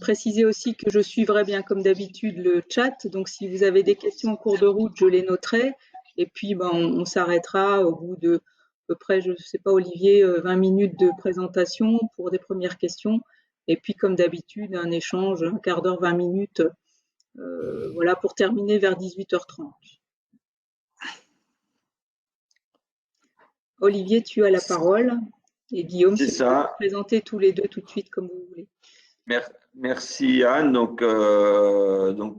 Préciser aussi que je suivrai bien comme d'habitude le chat, donc si vous avez des questions en cours de route, je les noterai et puis ben, on s'arrêtera au bout de à peu près, je ne sais pas Olivier, 20 minutes de présentation pour des premières questions et puis comme d'habitude un échange, un quart d'heure, 20 minutes, voilà pour terminer vers 18h30. Olivier, tu as la parole et Guillaume, C'est si vous voulez ça. vous présenter tous les deux tout de suite comme vous voulez. Merci Anne.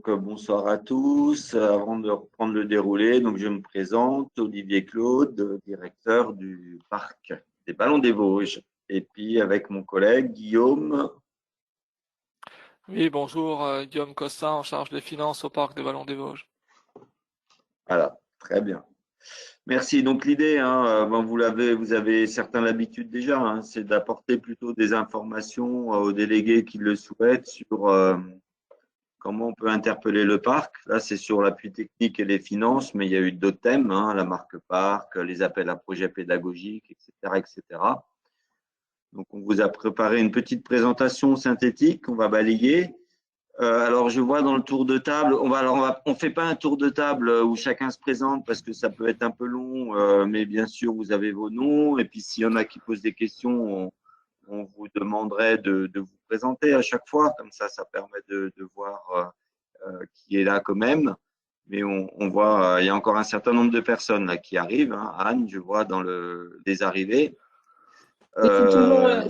Bonsoir à tous. Avant de reprendre le déroulé, donc je me présente, Olivier Claude, directeur du parc des Ballons des Vosges. Et puis avec mon collègue Guillaume. Oui, bonjour, Guillaume Costin, en charge des finances au Parc des Ballons des Vosges. Voilà, très bien. Merci. Donc l'idée, vous avez certains l'habitude déjà, c'est d'apporter plutôt des informations aux délégués qui le souhaitent sur comment on peut interpeller le parc. Là, c'est sur l'appui technique et les finances, mais il y a eu d'autres thèmes, la marque parc, les appels à projets pédagogiques, etc., etc. Donc, on vous a préparé une petite présentation synthétique qu'on va balayer. Alors, je vois dans le tour de table, on fait pas un tour de table où chacun se présente parce que ça peut être un peu long, mais bien sûr, vous avez vos noms. Et puis, s'il y en a qui posent des questions, on vous demanderait de vous présenter à chaque fois. Comme ça permet de voir qui est là quand même. Mais on voit, il y a encore un certain nombre de personnes là qui arrivent. Anne, je vois dans les arrivées. Oui,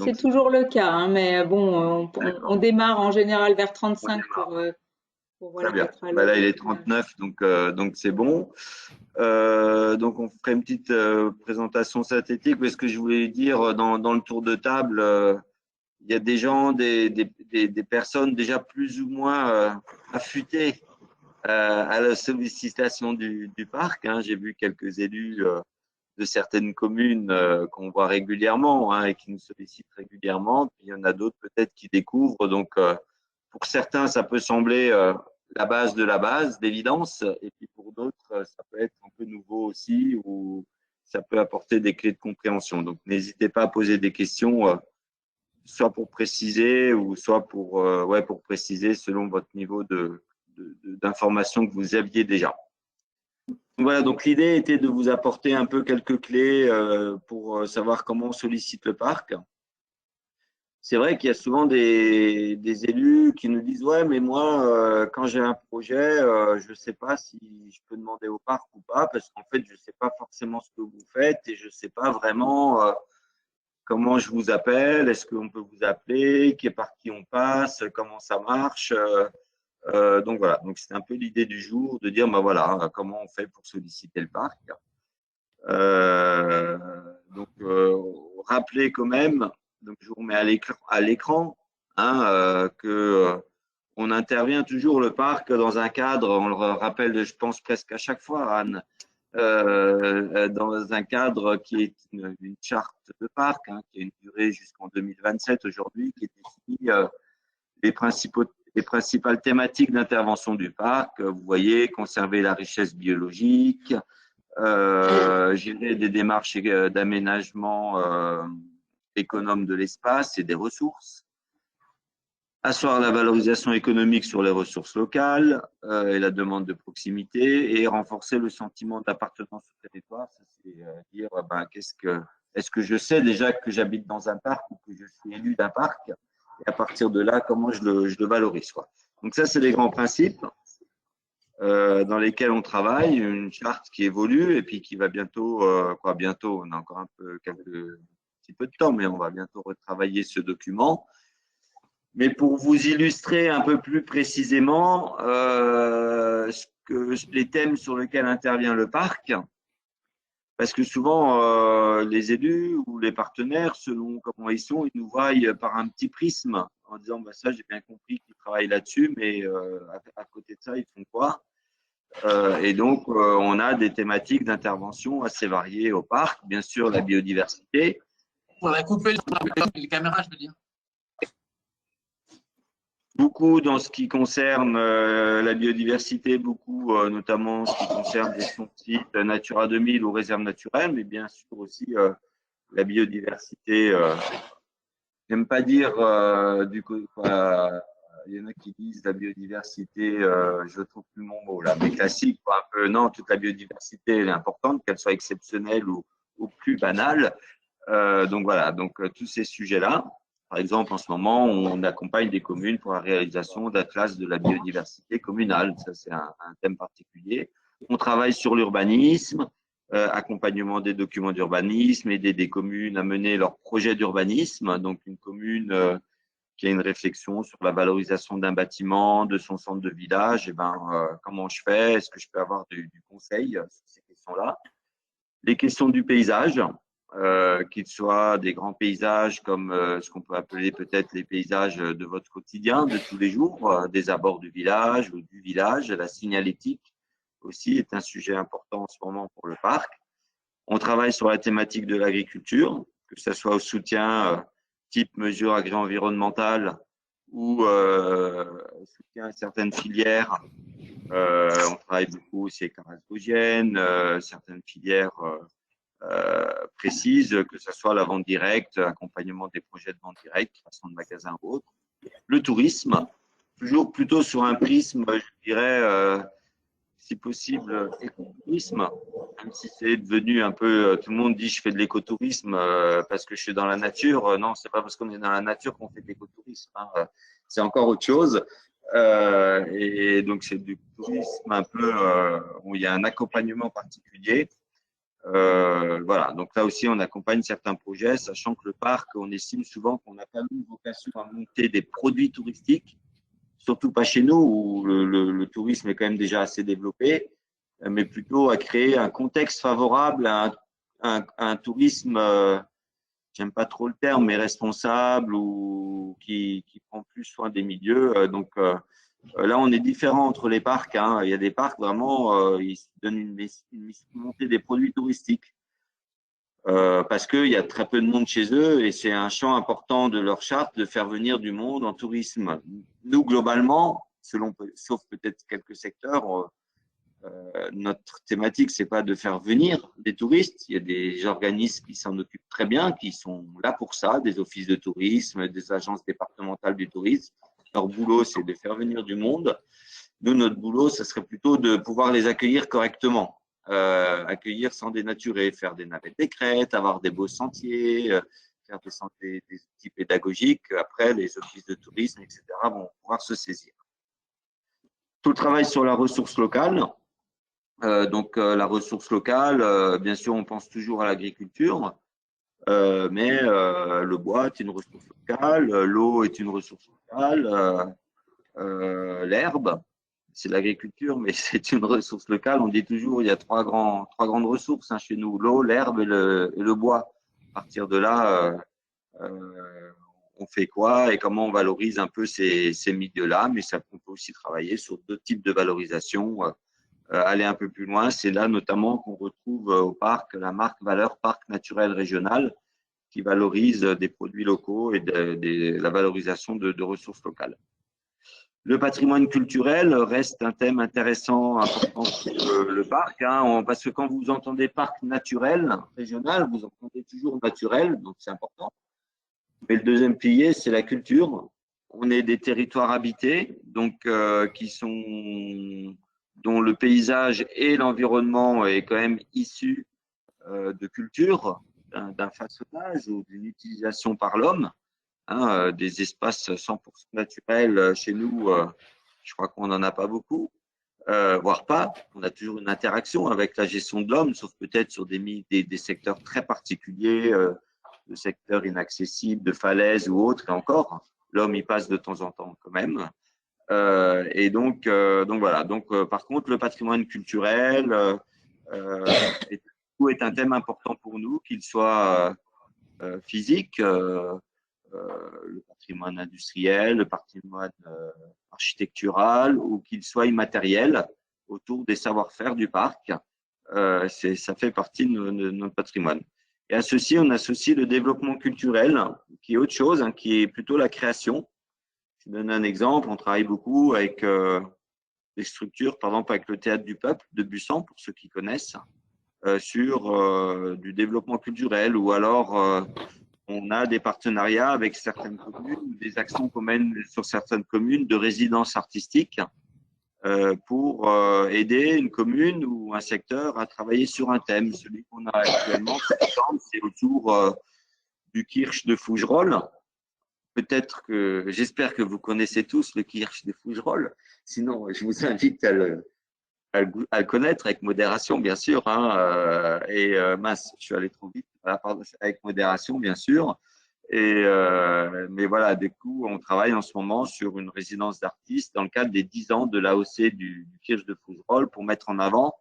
c'est toujours le cas, hein, mais bon, on démarre en général vers 35 pour voilà, très bien. être à l'heure. Là, il est 39, donc c'est bon. Donc, on ferait une petite présentation synthétique. Mais ce que je voulais dire dans le tour de table, il y a des gens, des personnes déjà plus ou moins affûtées à la sollicitation du parc. J'ai vu quelques élus de certaines communes qu'on voit régulièrement et qui nous sollicitent régulièrement. Puis il y en a d'autres peut-être qui découvrent. Donc, pour certains, ça peut sembler la base de la base, d'évidence. Et puis pour d'autres, ça peut être un peu nouveau aussi ou ça peut apporter des clés de compréhension. Donc, n'hésitez pas à poser des questions, soit pour préciser ou soit pour préciser selon votre niveau d'information que vous aviez déjà. Voilà, donc l'idée était de vous apporter un peu quelques clés pour savoir comment on sollicite le parc. C'est vrai qu'il y a souvent des élus qui nous disent « Ouais, mais moi, quand j'ai un projet, je ne sais pas si je peux demander au parc ou pas, parce qu'en fait, je ne sais pas forcément ce que vous faites et je ne sais pas vraiment comment je vous appelle, est-ce qu'on peut vous appeler, par qui on passe, comment ça marche ?» Donc voilà, donc c'est un peu l'idée du jour de dire voilà, comment on fait pour solliciter le parc. Rappelez quand même, donc je vous remets à l'écran que on intervient toujours le parc dans un cadre, on le rappelle, je pense presque à chaque fois, Anne, dans un cadre qui est une charte de parc, qui a une durée jusqu'en 2027 aujourd'hui, qui définit les principales thématiques d'intervention du parc. Vous voyez, conserver la richesse biologique, gérer des démarches d'aménagement économe de l'espace et des ressources, asseoir la valorisation économique sur les ressources locales et la demande de proximité et renforcer le sentiment d'appartenance au territoire. Ça, c'est dire est-ce que je sais déjà que j'habite dans un parc ou que je suis élu d'un parc, et à partir de là, comment je le valorise, quoi. Donc ça, c'est les grands principes dans lesquels on travaille, une charte qui évolue et puis qui va bientôt, bientôt, on a encore un petit peu de temps, mais on va bientôt retravailler ce document. Mais pour vous illustrer un peu plus précisément les thèmes sur lesquels intervient le parc, parce que souvent les élus ou les partenaires, selon comment ils sont, ils nous voient par un petit prisme en disant ça, j'ai bien compris qu'ils travaillent là-dessus, mais à côté de ça, ils font quoi? Et donc, on a des thématiques d'intervention assez variées au parc. Bien sûr, la biodiversité. Il faudrait couper les caméras, je veux dire. Beaucoup dans ce qui concerne la biodiversité, beaucoup notamment en ce qui concerne les sites Natura 2000 ou réserves naturelles, mais bien sûr aussi la biodiversité j'aime pas dire du coup, quoi, il y en a qui disent la biodiversité, je trouve plus mon mot là, mais classique, quoi, un peu. Non, toute la biodiversité, elle est importante, qu'elle soit exceptionnelle ou plus banale. Donc voilà, donc tous ces sujets-là. Par exemple, en ce moment, on accompagne des communes pour la réalisation d'atlas de la biodiversité communale. Ça, c'est un thème particulier. On travaille sur l'urbanisme, accompagnement des documents d'urbanisme, aider des communes à mener leurs projets d'urbanisme. Donc, une commune qui a une réflexion sur la valorisation d'un bâtiment, de son centre de village, et ben, comment je fais? Est-ce que je peux avoir du conseil sur ces questions-là? Les questions du paysage, qu'ils soient des grands paysages comme ce qu'on peut appeler peut-être les paysages de votre quotidien, de tous les jours, des abords du village ou du village. La signalétique aussi est un sujet important en ce moment pour le parc. On travaille sur la thématique de l'agriculture, que ce soit au soutien type mesures agri-environnementales ou soutien à certaines filières. On travaille beaucoup aussi avec la certaines filières précises, que ce soit la vente directe, accompagnement des projets de vente directe, création de magasins ou autres. Le tourisme, toujours plutôt sur un prisme, je dirais, si possible, écotourisme, même si c'est devenu un peu, tout le monde dit je fais de l'écotourisme parce que je suis dans la nature. Non, c'est pas parce qu'on est dans la nature qu'on fait de l'écotourisme. Hein. C'est encore autre chose. Et donc, c'est du tourisme un peu où il y a un accompagnement particulier. Voilà, donc là aussi, on accompagne certains projets, sachant que le parc, on estime souvent qu'on n'a pas une vocation à monter des produits touristiques, surtout pas chez nous où le tourisme est quand même déjà assez développé, mais plutôt à créer un contexte favorable à un tourisme, j'aime pas trop le terme, mais responsable ou qui prend plus soin des milieux. Donc là, on est différent entre les parcs. Hein. Il y a des parcs vraiment, ils se donnent une montée des produits touristiques. Parce qu'il y a très peu de monde chez eux et c'est un champ important de leur charte de faire venir du monde en tourisme. Nous, globalement, sauf peut-être quelques secteurs, notre thématique, c'est pas de faire venir des touristes. Il y a des organismes qui s'en occupent très bien, qui sont là pour ça, des offices de tourisme, des agences départementales du tourisme. Leur boulot, c'est de faire venir du monde. Nous, notre boulot, ce serait plutôt de pouvoir les accueillir correctement. Accueillir sans dénaturer, faire des navettes d'écrête, avoir des beaux sentiers, faire des outils pédagogiques. Après, les offices de tourisme, etc., vont pouvoir se saisir. Tout le travail sur la ressource locale. Donc, la ressource locale, bien sûr, on pense toujours à l'agriculture, mais le bois est une ressource locale, l'eau est une ressource locale, l'herbe, c'est l'agriculture, mais c'est une ressource locale. On dit toujours il y a trois grandes ressources hein, chez nous, l'eau, l'herbe et le bois. À partir de là, on fait quoi et comment on valorise un peu ces milieux-là, mais ça, on peut aussi travailler sur d'autres types de valorisation, aller un peu plus loin. C'est là notamment qu'on retrouve au parc la marque Valeur Parc Naturel Régional qui valorise des produits locaux et la valorisation de ressources locales. Le patrimoine culturel reste un thème intéressant, important pour le parc, hein, parce que quand vous entendez parc naturel, régional, vous entendez toujours naturel, donc c'est important. Mais le deuxième pilier, c'est la culture. On est des territoires habités, donc dont le paysage et l'environnement est quand même issu de culture, d'un façonnage ou d'une utilisation par l'homme. Hein, des espaces 100% naturels chez nous, je crois qu'on n'en a pas beaucoup, voire pas. On a toujours une interaction avec la gestion de l'homme, sauf peut-être sur des secteurs très particuliers, de secteurs inaccessibles, de falaises ou autres, et encore, l'homme y passe de temps en temps quand même. Et donc voilà. Donc, par contre, le patrimoine culturel est un thème important pour nous, qu'il soit physique, le patrimoine industriel, le patrimoine architectural ou qu'il soit immatériel autour des savoir-faire du parc. Ça fait partie de notre patrimoine. Et à ceci, on associe le développement culturel, qui est autre chose, hein, qui est plutôt la création. Je donne un exemple, on travaille beaucoup avec des structures, par exemple avec le Théâtre du Peuple de Busan, pour ceux qui connaissent, sur du développement culturel ou alors on a des partenariats avec certaines communes, des actions qu'on mène sur certaines communes de résidence artistique pour aider une commune ou un secteur à travailler sur un thème. Celui qu'on a actuellement, c'est autour du Kirsch de Fougerolles. Peut-être que, j'espère que vous connaissez tous le Kirsch de Fougerolles. Sinon, je vous invite à le connaître avec modération, bien sûr. Hein, mince, je suis allé trop vite. Avec modération, bien sûr. Mais voilà, du coup, on travaille en ce moment sur une résidence d'artistes dans le cadre des 10 ans de l'AOC du Kirsch de Fougerolles pour mettre en avant,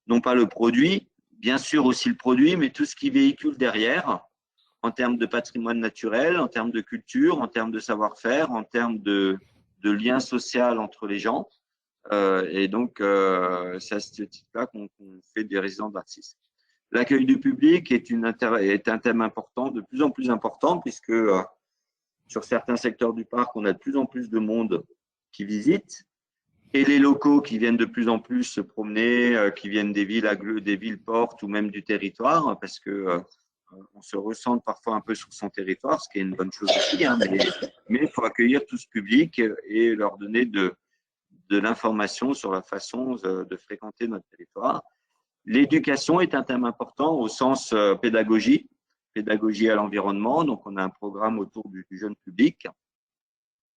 non pas le produit, bien sûr aussi le produit, mais tout ce qui véhicule derrière, en termes de patrimoine naturel, en termes de culture, en termes de savoir-faire, en termes de lien social entre les gens. Et donc, c'est à ce titre-là qu'on fait des résidences d'artistes. L'accueil du public est un thème important, de plus en plus important, puisque sur certains secteurs du parc, on a de plus en plus de monde qui visite, et les locaux qui viennent de plus en plus se promener, qui viennent des villes portes ou même du territoire, parce que on se ressent parfois un peu sur son territoire, ce qui est une bonne chose aussi, hein, mais il faut accueillir tout ce public et leur donner de l'information sur la façon de fréquenter notre territoire. L'éducation est un thème important au sens pédagogie à l'environnement, donc on a un programme autour du jeune public.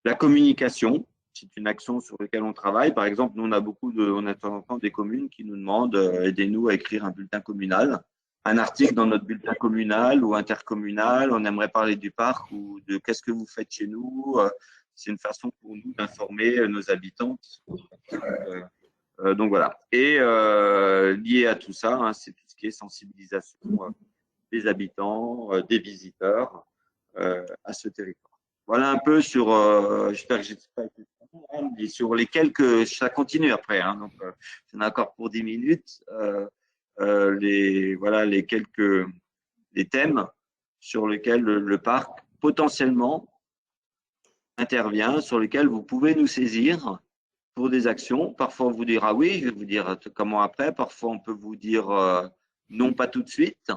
La communication, c'est une action sur laquelle on travaille. Par exemple, nous, on a de temps en temps des communes qui nous demandent aidez-nous à écrire un bulletin communal, un article dans notre bulletin communal ou intercommunal. On aimerait parler du parc ou de qu'est-ce que vous faites chez nous. C'est une façon pour nous d'informer nos habitants. Donc voilà. Et lié à tout ça, hein, c'est tout ce qui est sensibilisation des habitants, des visiteurs à ce territoire. Voilà un peu sur, j'espère que j'ai pas été trop long, mais sur les quelques, ça continue après, hein, donc j'en ai encore pour 10 minutes. Les thèmes sur lesquels le parc potentiellement intervient, sur lesquels vous pouvez nous saisir pour des actions. Parfois on vous dira oui, je vais vous dire comment après. Parfois on peut vous dire non, pas tout de suite.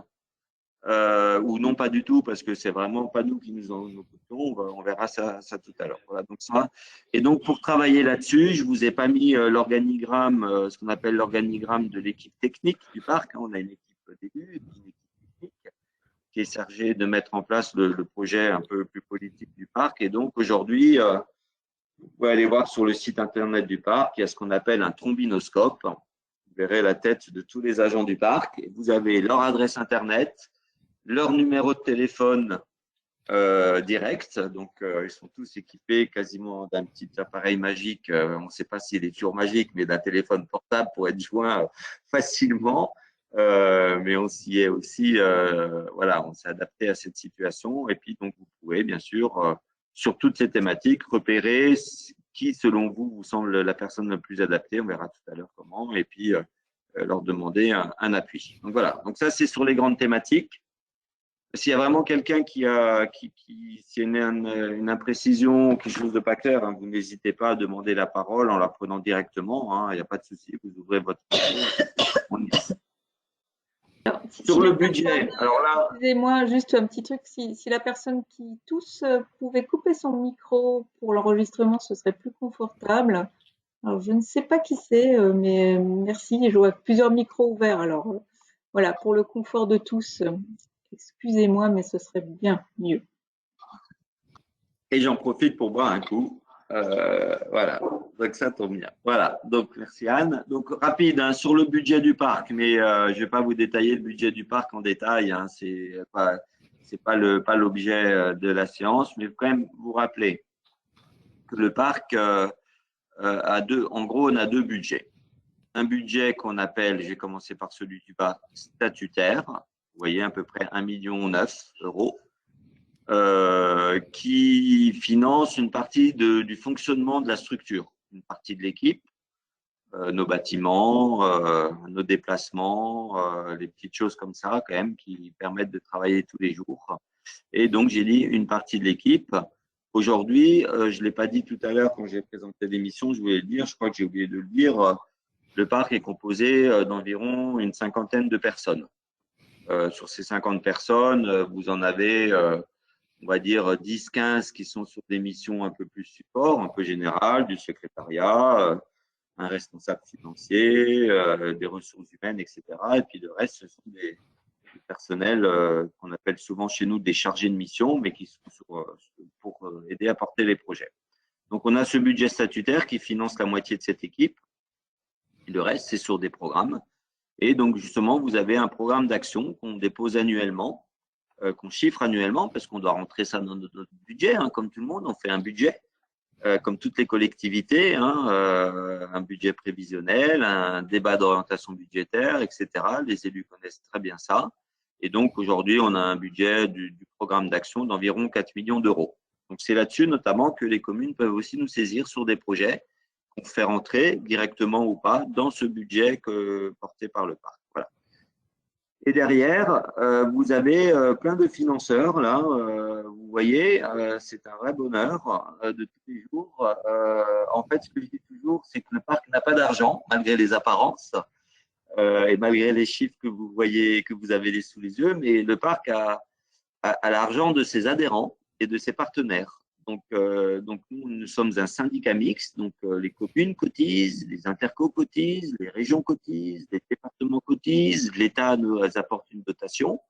Ou non pas du tout parce que c'est vraiment pas nous qui nous en occupons, on verra ça tout à l'heure. Voilà, donc ça. Et donc pour travailler là-dessus, je vous ai pas mis l'organigramme, ce qu'on appelle l'organigramme de l'équipe technique du parc. On a une équipe d'élus et puis une équipe technique qui est chargée de mettre en place le projet un peu plus politique du parc. Et donc aujourd'hui, vous pouvez aller voir sur le site internet du parc, il y a ce qu'on appelle un trombinoscope. Vous verrez la tête de tous les agents du parc et vous avez leur adresse internet, leur numéro de téléphone direct. Donc, ils sont tous équipés quasiment d'un petit appareil magique. On ne sait pas s'il est toujours magique, mais d'un téléphone portable pour être joint facilement. Mais on s'y est aussi, voilà, on s'est adapté à cette situation. Et puis, donc, vous pouvez, bien sûr, sur toutes ces thématiques, repérer qui, selon vous, vous semble la personne la plus adaptée. On verra tout à l'heure comment. Et puis, leur demander un appui. Donc, voilà. Donc, ça, c'est sur les grandes thématiques. S'il y a vraiment quelqu'un s'il y a une imprécision, quelque chose de pas clair, hein, vous n'hésitez pas à demander la parole en la prenant directement. Hein, il n'y a pas de souci, vous ouvrez votre micro. Sur le budget, alors là… Excusez-moi, juste un petit truc. Si la personne qui tousse pouvait couper son micro pour l'enregistrement, ce serait plus confortable. Alors, je ne sais pas qui c'est, mais merci. Je vois plusieurs micros ouverts. Alors, voilà, pour le confort de tous. Excusez-moi, mais ce serait bien mieux. Et j'en profite pour boire un coup. Voilà, donc ça tombe bien. Voilà, donc merci Anne. Donc rapide hein, sur le budget du parc, mais je ne vais pas vous détailler le budget du parc en détail. Hein, c'est pas l'objet de la séance, mais quand même vous rappeler que le parc a en gros, on a deux budgets. Un budget qu'on appelle, je vais commencer par celui du parc statutaire. Vous voyez, à peu près 1,9 million d'euros, qui finance une partie du fonctionnement de la structure, une partie de l'équipe, nos bâtiments, nos déplacements, les petites choses comme ça quand même qui permettent de travailler tous les jours. Et donc, j'ai dit une partie de l'équipe. Aujourd'hui, je ne l'ai pas dit tout à l'heure quand j'ai présenté l'émission, je voulais le dire, je crois que j'ai oublié de le dire, le parc est composé d'environ une 50aine de personnes. Sur ces 50 personnes, vous en avez, on va dire, 10-15 qui sont sur des missions un peu plus support, un peu générales, du secrétariat, un responsable financier, des ressources humaines, etc. Et puis le reste, ce sont des personnels qu'on appelle souvent chez nous des chargés de mission, mais qui sont pour aider à porter les projets. Donc, on a ce budget statutaire qui finance la moitié de cette équipe. Et le reste, c'est sur des programmes. Et donc, justement, vous avez un programme d'action qu'on dépose annuellement, qu'on chiffre annuellement, parce qu'on doit rentrer ça dans notre budget, hein, comme tout le monde, on fait un budget, comme toutes les collectivités, hein, un budget prévisionnel, un débat d'orientation budgétaire, etc. Les élus connaissent très bien ça. Et donc, aujourd'hui, on a un budget du programme d'action d'environ 4 millions d'euros. Donc, c'est là-dessus notamment que les communes peuvent aussi nous saisir sur des projets qu'on fait rentrer directement ou pas dans ce budget porté par le parc. Voilà. Et derrière, vous avez plein de financeurs. Là, vous voyez, c'est un vrai bonheur de tous les jours. En fait, ce que je dis toujours, c'est que le parc n'a pas d'argent, malgré les apparences. Et malgré les chiffres que vous voyez, que vous avez sous les yeux, mais le parc a l'argent de ses adhérents et de ses partenaires. Donc nous sommes un syndicat mixte, donc les communes cotisent, les intercos cotisent, les régions cotisent, les départements cotisent, l'État nous apporte une dotation.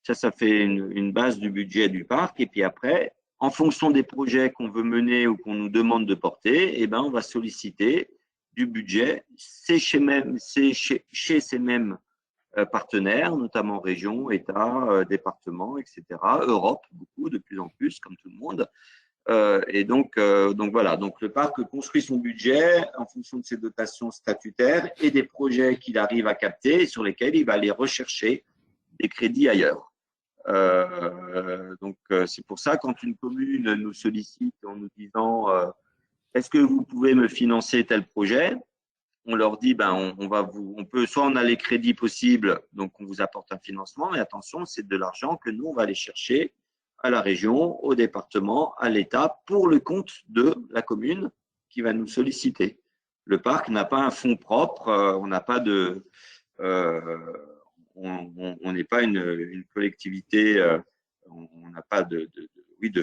Ça fait une base du budget du parc. Et puis après, en fonction des projets qu'on veut mener ou qu'on nous demande de porter, eh ben, on va solliciter du budget. C'est chez ces mêmes partenaires, notamment régions, États, départements, etc. Europe, beaucoup, de plus en plus, comme tout le monde. Et donc voilà, donc le parc construit son budget en fonction de ses dotations statutaires et des projets qu'il arrive à capter sur lesquels il va aller rechercher des crédits ailleurs. C'est pour ça, quand une commune nous sollicite en nous disant est-ce que vous pouvez me financer tel projet, on leur dit on peut, soit on a les crédits possibles, donc on vous apporte un financement, mais attention, c'est de l'argent que nous on va aller chercher à la région, au département, à l'État, pour le compte de la commune qui va nous solliciter. Le parc n'a pas un fonds propre, on n'a pas de on n'est pas une collectivité, on n'a pas de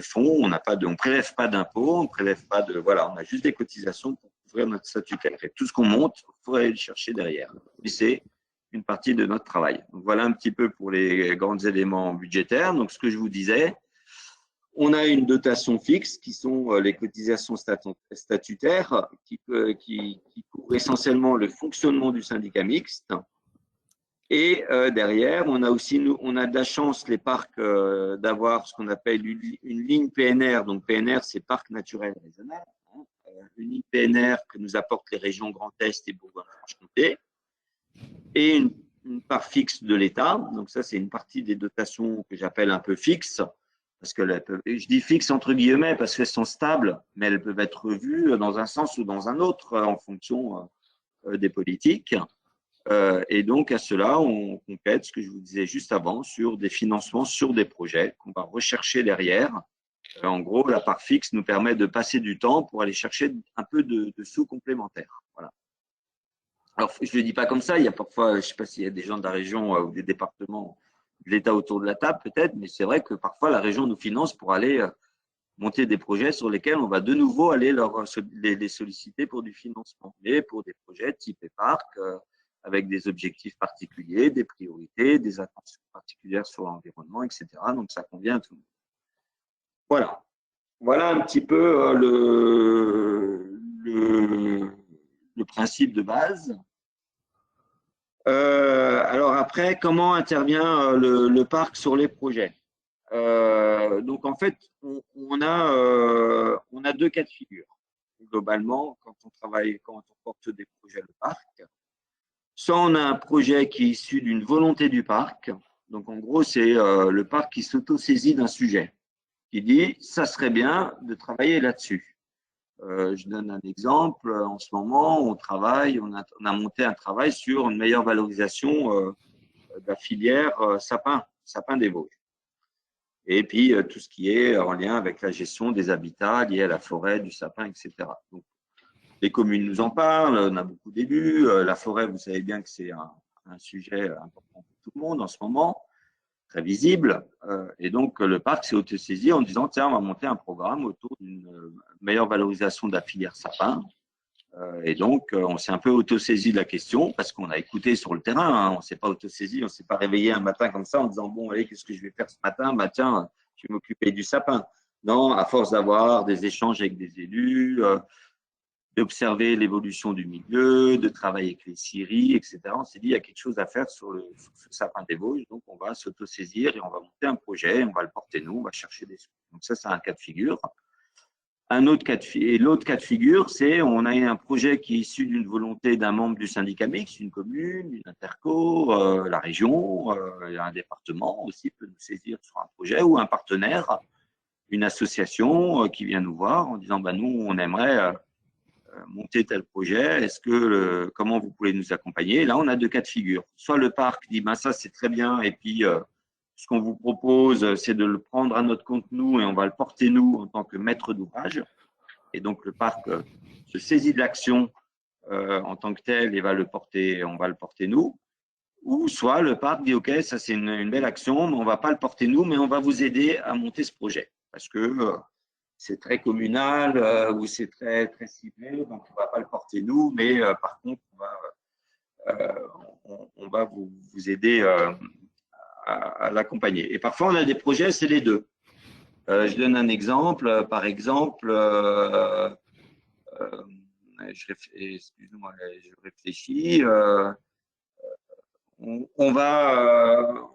fonds, on prélève pas d'impôts, on prélève pas de, voilà, on a juste des cotisations pour couvrir notre statutaire. Et tout ce qu'on monte, il faut aller le chercher derrière. Et c'est une partie de notre travail. Donc voilà un petit peu pour les grands éléments budgétaires. Donc ce que je vous disais, on a une dotation fixe qui sont les cotisations statutaires qui couvrent essentiellement le fonctionnement du syndicat mixte. Et derrière, on a aussi, on a de la chance, les parcs, d'avoir ce qu'on appelle une ligne PNR. Donc PNR, c'est Parc naturel régional. Hein, une ligne PNR que nous apportent les régions Grand Est et Bourgogne-Franche-Comté. Et une part fixe de l'État. Donc ça, c'est une partie des dotations que j'appelle un peu fixes. Parce que je dis fixe entre guillemets parce qu'elles sont stables, mais elles peuvent être revues dans un sens ou dans un autre en fonction des politiques. Et donc, à cela, on complète ce que je vous disais juste avant sur des financements sur des projets qu'on va rechercher derrière. En gros, la part fixe nous permet de passer du temps pour aller chercher un peu de sous complémentaires. Voilà. Alors, je ne le dis pas comme ça. Il y a parfois, je ne sais pas s'il y a des gens de la région ou des départements de l'État autour de la table, peut-être, mais c'est vrai que parfois, la région nous finance pour aller monter des projets sur lesquels on va de nouveau aller les solliciter pour du financement, mais pour des projets type EPARC, avec des objectifs particuliers, des priorités, des attentions particulières sur l'environnement, etc. Donc, ça convient à tout le monde. Voilà. Voilà un petit peu le principe de base. Alors après, comment intervient le parc sur les projets? Donc, en fait, on a deux cas de figure. Globalement, quand on porte des projets le parc, soit on a un projet qui est issu d'une volonté du parc. Donc, en gros, c'est le parc qui s'auto-saisit d'un sujet, qui dit « ça serait bien de travailler là-dessus ». Je donne un exemple. En ce moment, on a monté un travail sur une meilleure valorisation de la filière sapin des Vosges. Et puis, tout ce qui est en lien avec la gestion des habitats liés à la forêt, du sapin, etc. Donc, les communes nous en parlent, on a beaucoup d'élus. La forêt, vous savez bien que c'est un sujet important pour tout le monde en ce moment, très visible. Et donc, le parc s'est autosaisi en disant, tiens, on va monter un programme autour d'une meilleure valorisation de la filière sapin. Et donc, on s'est un peu autosaisi de la question parce qu'on a écouté sur le terrain. Hein, on ne s'est pas autosaisi, on ne s'est pas réveillé un matin comme ça en disant, bon, allez, qu'est-ce que je vais faire ce matin? Bah, tiens, je vais m'occuper du sapin. Non, à force d'avoir des échanges avec des élus, d'observer l'évolution du milieu, de travailler avec les scieries, etc. On s'est dit, il y a quelque chose à faire sur ce sapin des Vosges, donc on va s'autosaisir et on va monter un projet, on va le porter nous, on va chercher des sous. Donc ça, c'est un cas de figure. L'autre cas de figure, c'est on a un projet qui est issu d'une volonté d'un membre du syndicat mixte, une commune, une interco, la région, un département aussi peut nous saisir sur un projet ou un partenaire, une association qui vient nous voir en disant, bah, nous, on aimerait monter tel projet, comment vous pouvez nous accompagner? Là, on a deux cas de figure. Soit le parc dit, ben ça c'est très bien, et puis ce qu'on vous propose, c'est de le prendre à notre compte nous, et on va le porter nous en tant que maître d'ouvrage. Et donc le parc se saisit de l'action en tant que tel et on va le porter nous. Ou soit le parc dit, ok, ça c'est une belle action, mais on va pas le porter nous, mais on va vous aider à monter ce projet. Parce que c'est très communal ou c'est très, très ciblé, donc on ne va pas le porter nous, mais par contre, on va vous aider à l'accompagner. Et parfois, on a des projets, c'est les deux. Je donne un exemple. Par exemple, excuse-moi, je réfléchis. On va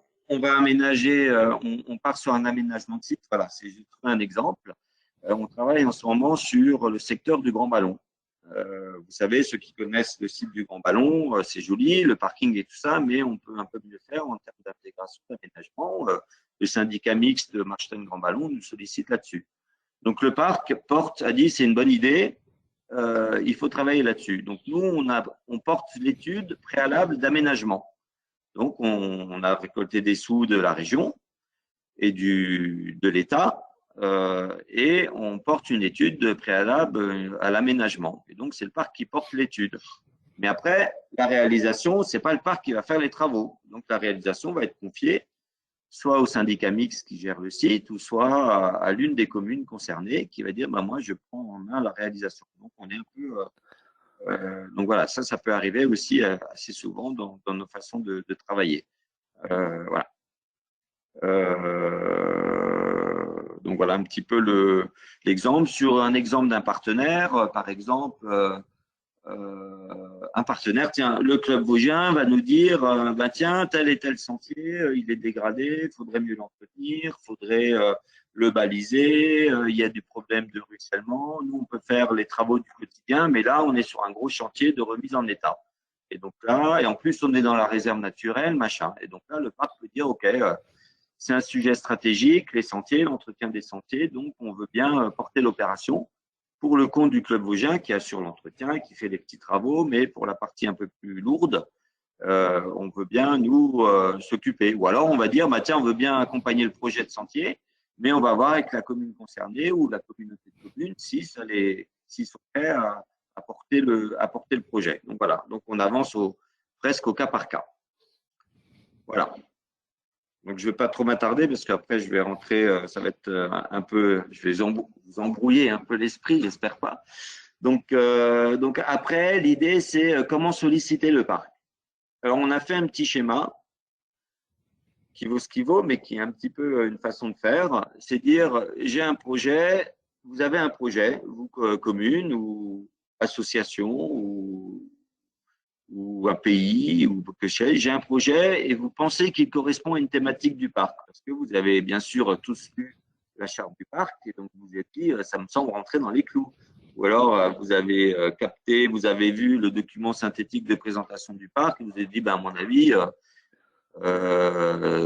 aménager, on part sur un aménagement de site. Voilà, c'est juste un exemple. On travaille en ce moment sur le secteur du Grand Ballon. Vous savez, ceux qui connaissent le site du Grand Ballon, c'est joli, le parking et tout ça, mais on peut un peu mieux faire en termes d'intégration, d'aménagement. Le syndicat mixte de Marstein Grand Ballon nous sollicite là-dessus. Donc le parc a dit c'est une bonne idée, il faut travailler là-dessus. Donc nous, on porte l'étude préalable d'aménagement. Donc on a récolté des sous de la région et de l'État. Et on porte une étude préalable à l'aménagement. Et donc, c'est le parc qui porte l'étude. Mais après, la réalisation, ce n'est pas le parc qui va faire les travaux. Donc, la réalisation va être confiée soit au syndicat mixte qui gère le site, ou soit à l'une des communes concernées qui va dire, bah, moi, je prends en main la réalisation. Donc, on est un peu… donc, voilà, ça peut arriver aussi assez souvent dans nos façons de travailler. Voilà. Donc voilà un petit peu l'exemple. Sur un exemple d'un partenaire, par exemple, un partenaire, tiens, le club vosgien va nous dire, bah, tiens, tel et tel sentier, il est dégradé, il faudrait mieux l'entretenir, il faudrait le baliser, il y a des problèmes de ruissellement. Nous, on peut faire les travaux du quotidien, mais là, on est sur un gros chantier de remise en état. Et donc là, et en plus, on est dans la réserve naturelle, machin. Et donc là, le parc peut dire, OK, c'est un sujet stratégique, les sentiers, l'entretien des sentiers, donc on veut bien porter l'opération pour le compte du club vosgien qui assure l'entretien, qui fait des petits travaux, mais pour la partie un peu plus lourde, on veut bien nous s'occuper. Ou alors on va dire, bah, tiens, on veut bien accompagner le projet de sentier, mais on va voir avec la commune concernée ou la communauté de communes s'ils sont prêts à porter le projet. Donc voilà, donc on avance presque au cas par cas. Voilà. Donc, je ne vais pas trop m'attarder parce qu'après, je vais rentrer, ça va être un peu, je vais vous embrouiller un peu l'esprit, j'espère pas. Donc après, l'idée, c'est comment solliciter le parc. Alors, on a fait un petit schéma qui vaut ce qu'il vaut, mais qui est un petit peu une façon de faire. C'est dire, j'ai un projet, vous avez un projet, vous, commune ou association ou un pays, ou que sais-je, j'ai un projet et vous pensez qu'il correspond à une thématique du parc. Parce que vous avez bien sûr tous lu la charte du parc et donc vous vous êtes dit, ça me semble rentrer dans les clous. Ou alors, vous avez capté, vous avez vu le document synthétique de présentation du parc et vous avez dit, ben, à mon avis,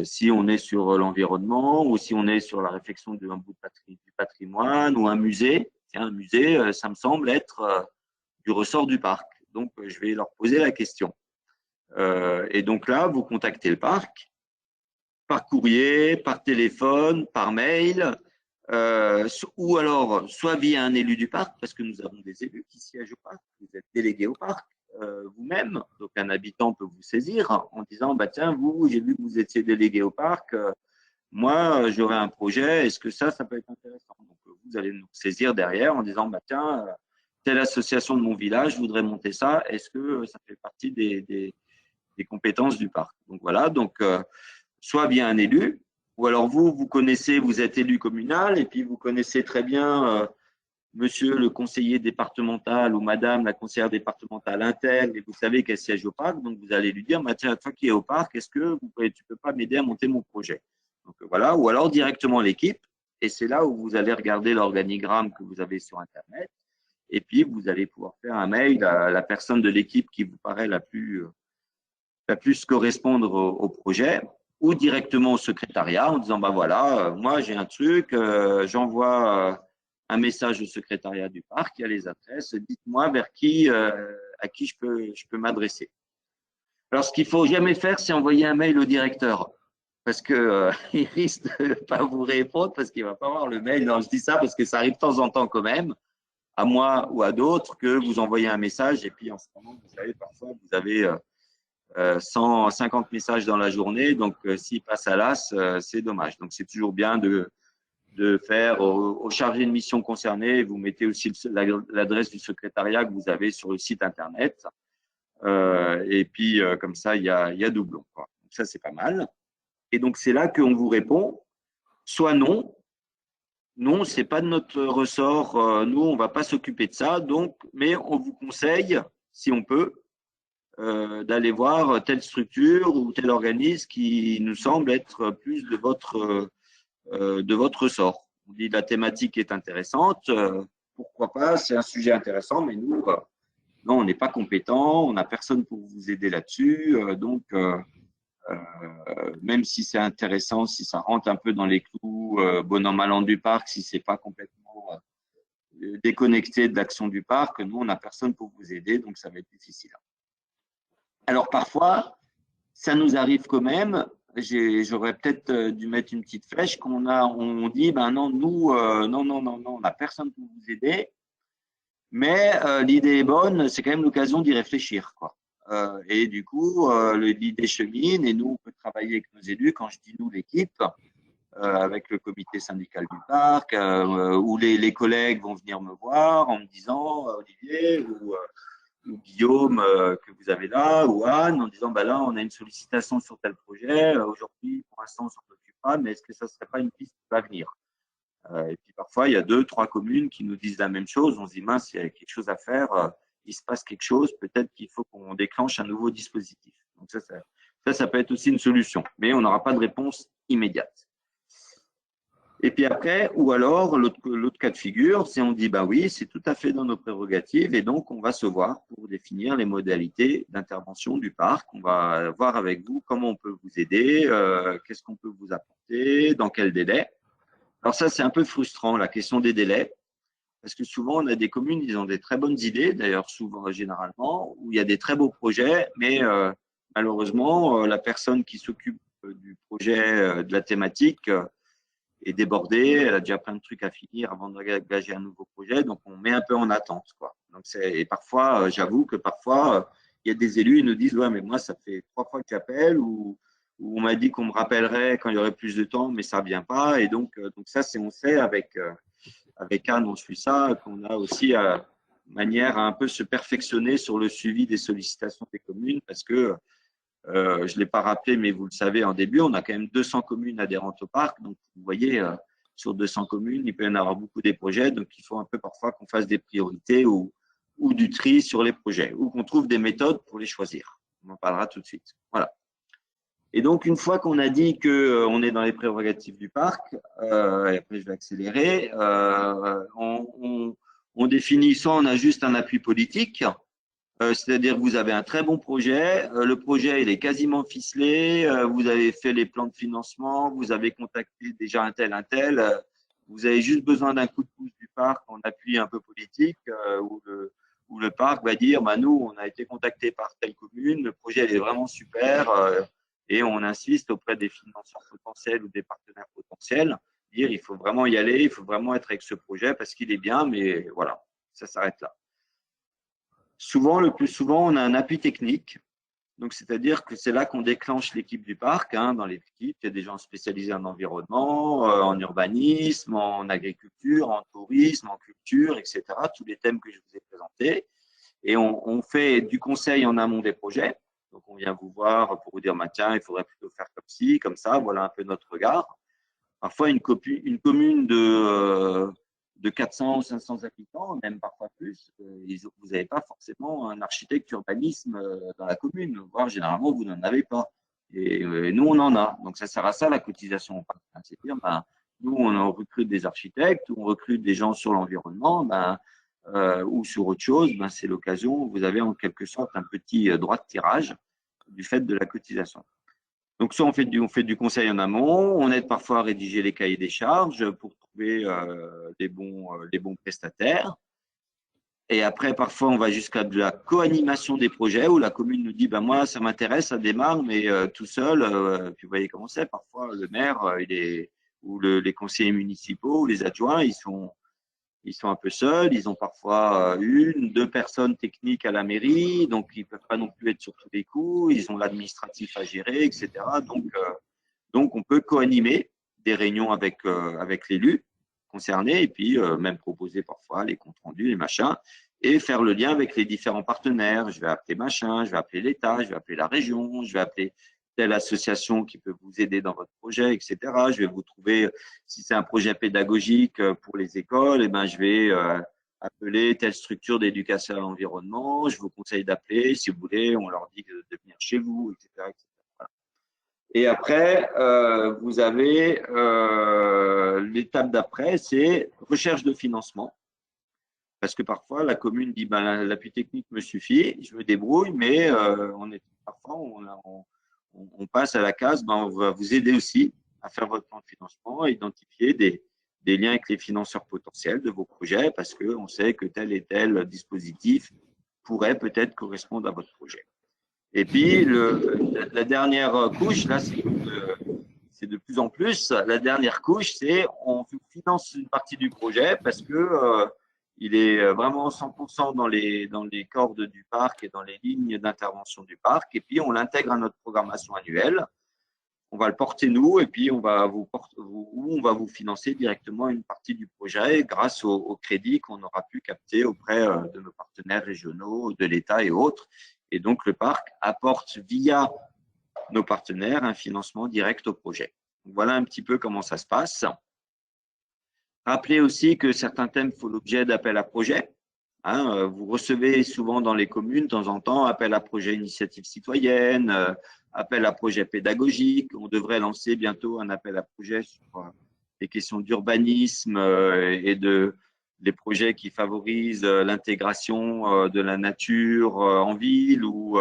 si on est sur l'environnement ou si on est sur la réflexion d'un bout du patrimoine ou un musée, ça me semble être du ressort du parc. Donc, je vais leur poser la question. Et donc là, vous contactez le parc par courrier, par téléphone, par mail, ou alors soit via un élu du parc, parce que nous avons des élus qui siègent au parc, vous êtes délégués au parc, vous-même. Donc, un habitant peut vous saisir en disant, bah, tiens, vous, j'ai vu que vous étiez délégué au parc. Moi, j'aurais un projet. Est-ce que ça peut être intéressant? Donc, vous allez nous saisir derrière en disant, bah, tiens, telle association de mon village voudrait monter ça. Est-ce que ça fait partie des compétences du parc? Donc, voilà. Donc, soit bien un élu, ou alors vous connaissez, vous êtes élu communal et puis vous connaissez très bien monsieur le conseiller départemental ou madame la conseillère départementale interne et vous savez qu'elle siège au parc, donc vous allez lui dire, bah, tiens, toi qui es au parc, est-ce que tu peux pas m'aider à monter mon projet? Donc voilà, ou alors directement l'équipe, et c'est là où vous allez regarder l'organigramme que vous avez sur Internet, et puis vous allez pouvoir faire un mail à la personne de l'équipe qui vous paraît la plus correspondre au projet, ou directement au secrétariat en disant, bah voilà, moi j'ai un truc, j'envoie un message au secrétariat du parc, il y a les adresses, dites-moi vers qui, à qui je peux m'adresser. Alors, ce qu'il ne faut jamais faire, c'est envoyer un mail au directeur, parce que il risque de ne pas vous répondre, parce qu'il ne va pas voir le mail. Non, je dis ça parce que ça arrive de temps en temps quand même, à moi ou à d'autres, que vous envoyez un message, et puis en ce moment, vous savez, parfois, vous avez 150 messages dans la journée, donc s'il passe à l'as, c'est dommage. Donc, c'est toujours bien de faire au chargé de mission concerné, vous mettez aussi l'adresse du secrétariat que vous avez sur le site internet. Et puis, comme ça, il y a doublon, quoi. Donc, ça, c'est pas mal. Et donc, c'est là qu'on vous répond, soit non. Non, c'est pas de notre ressort. Nous, on va pas s'occuper de ça. Donc, mais on vous conseille, si on peut, d'aller voir telle structure ou tel organisme qui nous semble être plus de votre ressort. On dit la thématique est intéressante, pourquoi pas, c'est un sujet intéressant, mais nous, non, on n'est pas compétent, on n'a personne pour vous aider là-dessus, donc même si c'est intéressant, si ça rentre un peu dans les clous, bon an mal an du parc, si c'est pas complètement déconnecté de l'action du parc, nous, on n'a personne pour vous aider, donc ça va être difficile. Alors parfois, ça nous arrive quand même. J'aurais peut-être dû mettre une petite flèche on dit, ben non, nous, non, on n'a personne pour vous aider. Mais l'idée est bonne, c'est quand même l'occasion d'y réfléchir, quoi. Et du coup, l'idée chemine et nous, on peut travailler avec nos élus. Quand je dis nous, l'équipe, avec le comité syndical du parc, où les collègues vont venir me voir en me disant, Olivier ou Guillaume que vous avez là, ou Anne, en disant, bah là, on a une sollicitation sur tel projet. Aujourd'hui, pour l'instant, on s'en occupe pas, mais est-ce que ça ne serait pas une piste qui va venir? Et puis parfois, il y a 2, 3 communes qui nous disent la même chose. On se dit, mince, il y a quelque chose à faire, il se passe quelque chose, peut-être qu'il faut qu'on déclenche un nouveau dispositif. Donc ça peut être aussi une solution, mais on n'aura pas de réponse immédiate. Et puis après, ou alors, l'autre cas de figure, c'est on dit, bah oui, c'est tout à fait dans nos prérogatives et donc on va se voir pour définir les modalités d'intervention du parc. On va voir avec vous comment on peut vous aider, qu'est-ce qu'on peut vous apporter, dans quel délai. Alors ça, c'est un peu frustrant, la question des délais, parce que souvent, on a des communes, ils ont des très bonnes idées, d'ailleurs, souvent, généralement, où il y a des très beaux projets, mais malheureusement, la personne qui s'occupe du projet, de la thématique, est débordée, elle a déjà plein de trucs à finir avant d'engager un nouveau projet, donc on met un peu en attente, quoi. Donc et parfois, j'avoue que parfois, il y a des élus, ils nous disent, ouais, mais moi, ça fait 3 fois que j'appelle, ou on m'a dit qu'on me rappellerait quand il y aurait plus de temps, mais ça ne vient pas. Et donc ça, on sait avec Anne, on suit ça, qu'on a aussi manière à un peu se perfectionner sur le suivi des sollicitations des communes, parce que je ne l'ai pas rappelé, mais vous le savez en début, on a quand même 200 communes adhérentes au parc. Donc, vous voyez, sur 200 communes, il peut y en avoir beaucoup des projets. Donc, il faut un peu parfois qu'on fasse des priorités ou du tri sur les projets, ou qu'on trouve des méthodes pour les choisir. On en parlera tout de suite. Voilà. Et donc, une fois qu'on a dit qu'on est dans les prérogatives du parc, et après je vais accélérer, on définit, soit on a juste un appui politique, c'est-à-dire que vous avez un très bon projet, le projet il est quasiment ficelé, vous avez fait les plans de financement, vous avez contacté déjà un tel, vous avez juste besoin d'un coup de pouce du parc en appui un peu politique, où le parc va dire, bah, nous, on a été contacté par telle commune, le projet il est vraiment super, et on insiste auprès des financeurs potentiels ou des partenaires potentiels, dire il faut vraiment y aller, il faut vraiment être avec ce projet parce qu'il est bien, mais voilà, ça s'arrête là. souvent, le plus souvent, on a un appui technique. Donc, c'est-à-dire que c'est là qu'on déclenche l'équipe du parc. Hein. Dans l'équipe, il y a des gens spécialisés en environnement, en urbanisme, en agriculture, en tourisme, en culture, etc. Tous les thèmes que je vous ai présentés. Et on fait du conseil en amont des projets. Donc, on vient vous voir pour vous dire, bah, tiens, il faudrait plutôt faire comme ci, comme ça. Voilà un peu notre regard. Parfois, une commune de 400 ou 500 habitants, même parfois plus, vous n'avez pas forcément un architecte urbanisme dans la commune, voire généralement, vous n'en avez pas. Et nous, on en a. Donc, ça sert à ça, la cotisation. C'est-à-dire, ben, nous, on recrute des architectes, on recrute des gens sur l'environnement, ben, ou sur autre chose, ben, c'est l'occasion, vous avez en quelque sorte un petit droit de tirage du fait de la cotisation. Donc, soit on fait du conseil en amont, on aide parfois à rédiger les cahiers des charges pour trouver les bons prestataires. Et après, parfois, on va jusqu'à de la co-animation des projets où la commune nous dit, ben moi, ça m'intéresse, ça démarre, mais tout seul, puis vous voyez comment c'est, parfois le maire ou les conseillers municipaux ou les adjoints, ils sont un peu seuls, ils ont parfois une, deux personnes techniques à la mairie, donc ils ne peuvent pas non plus être sur tous les coups, ils ont l'administratif à gérer, etc. Donc on peut co-animer des réunions avec l'élu concerné et puis même proposer parfois les comptes rendus, les machins, et faire le lien avec les différents partenaires. Je vais appeler machin, je vais appeler l'État, je vais appeler la région, je vais appeler telle association qui peut vous aider dans votre projet, etc. Je vais vous trouver, si c'est un projet pédagogique pour les écoles, eh ben, je vais appeler telle structure d'éducation à l'environnement. Je vous conseille d'appeler, si vous voulez, on leur dit de venir chez vous, etc. etc. Voilà. Et après, vous avez l'étape d'après, c'est recherche de financement. Parce que parfois, la commune dit ben, l'appui technique me suffit, je me débrouille, mais parfois, on passe à la case, ben, on va vous aider aussi à faire votre plan de financement, à identifier des liens avec les financeurs potentiels de vos projets, parce qu'on sait que tel et tel dispositif pourrait peut-être correspondre à votre projet. Et puis, la dernière couche, là, c'est de plus en plus, la dernière couche, c'est on finance une partie du projet parce que il est vraiment 100% dans les cordes du parc et dans les lignes d'intervention du parc. Et puis, on l'intègre à notre programmation annuelle. On va le porter nous et puis on va vous financer directement une partie du projet grâce au crédit qu'on aura pu capter auprès de nos partenaires régionaux, de l'État et autres. Et donc, le parc apporte via nos partenaires un financement direct au projet. Donc, voilà un petit peu comment ça se passe. Rappelez aussi que certains thèmes font l'objet d'appels à projets. Hein, vous recevez souvent dans les communes, de temps en temps, appel à projet initiative citoyenne, appel à projet pédagogique. On devrait lancer bientôt un appel à projet sur les questions d'urbanisme et des projets qui favorisent l'intégration de la nature en ville ou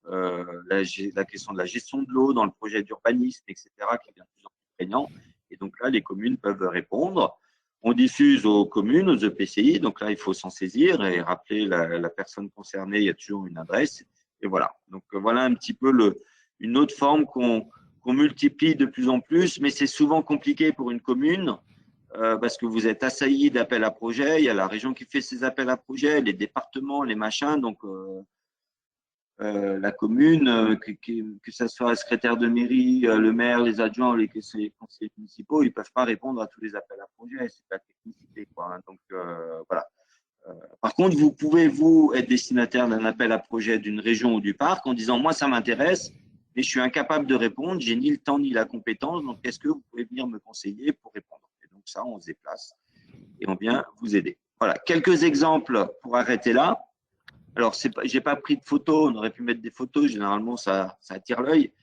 la question de la gestion de l'eau dans le projet d'urbanisme, etc., qui devient de plus en plus prégnant. Et donc là, les communes peuvent répondre. On diffuse aux communes, aux EPCI, donc là, il faut s'en saisir et rappeler la personne concernée, il y a toujours une adresse. Et voilà. Donc voilà un petit peu une autre forme qu'on multiplie de plus en plus, mais c'est souvent compliqué pour une commune parce que vous êtes assailli d'appels à projets, il y a la région qui fait ses appels à projets, les départements, les machins, donc la commune, que ce soit le secrétaire de mairie, le maire, les adjoints ou les conseillers municipaux, ils ne peuvent pas répondre à tous les appels à projets. C'est la technicité, quoi. Hein. Donc, voilà. Par contre, vous pouvez, vous, être destinataire d'un appel à projet d'une région ou du parc en disant, moi, ça m'intéresse, mais je suis incapable de répondre, j'ai ni le temps ni la compétence, donc est-ce que vous pouvez venir me conseiller pour répondre? Et donc, ça, on se déplace et on vient vous aider. Voilà, quelques exemples pour arrêter là. Alors, j'ai pas pris de photos, on aurait pu mettre des photos, généralement ça attire l'œil.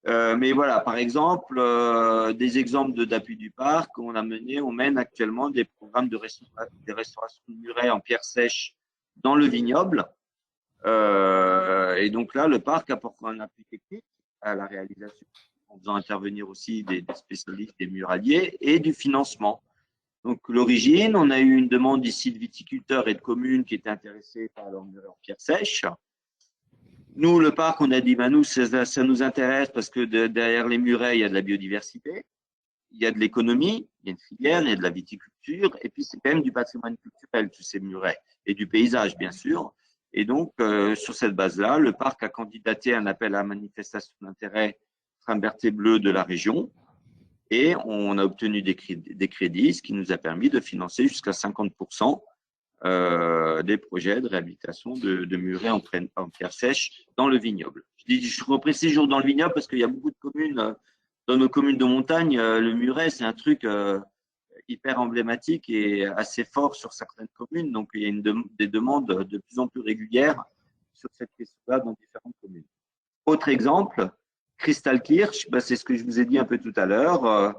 Mais voilà, par exemple, des exemples d'appui du parc, on mène actuellement des programmes des restaurations de murets en pierre sèche dans le vignoble. Et donc là, le parc apporte un appui technique à la réalisation, en faisant intervenir aussi des spécialistes, des muraliers et du financement. Donc, l'origine, on a eu une demande ici de viticulteurs et de communes qui étaient intéressés par leur muret en pierre sèche. Nous, le parc, on a dit, ben nous, ça nous intéresse parce que derrière les murets, il y a de la biodiversité, il y a de l'économie, il y a une filière, il y a de la viticulture, et puis c'est quand même du patrimoine culturel, tous ces murets, et du paysage, bien sûr. Et donc, sur cette base-là, le parc a candidaté à un appel à manifestation d'intérêt Train-Berthet Bleu de la région et on a obtenu des crédits, ce qui nous a permis de financer jusqu'à 50% des projets de réhabilitation de murets en pierre sèche dans le vignoble. Je reprécise toujours dans le vignoble parce qu'il y a beaucoup de communes, dans nos communes de montagne, le muret, c'est un truc hyper emblématique et assez fort sur certaines communes. Donc, il y a des demandes de plus en plus régulières sur cette question-là dans différentes communes. Autre exemple, Kristallkirch, c'est ce que je vous ai dit un peu tout à l'heure.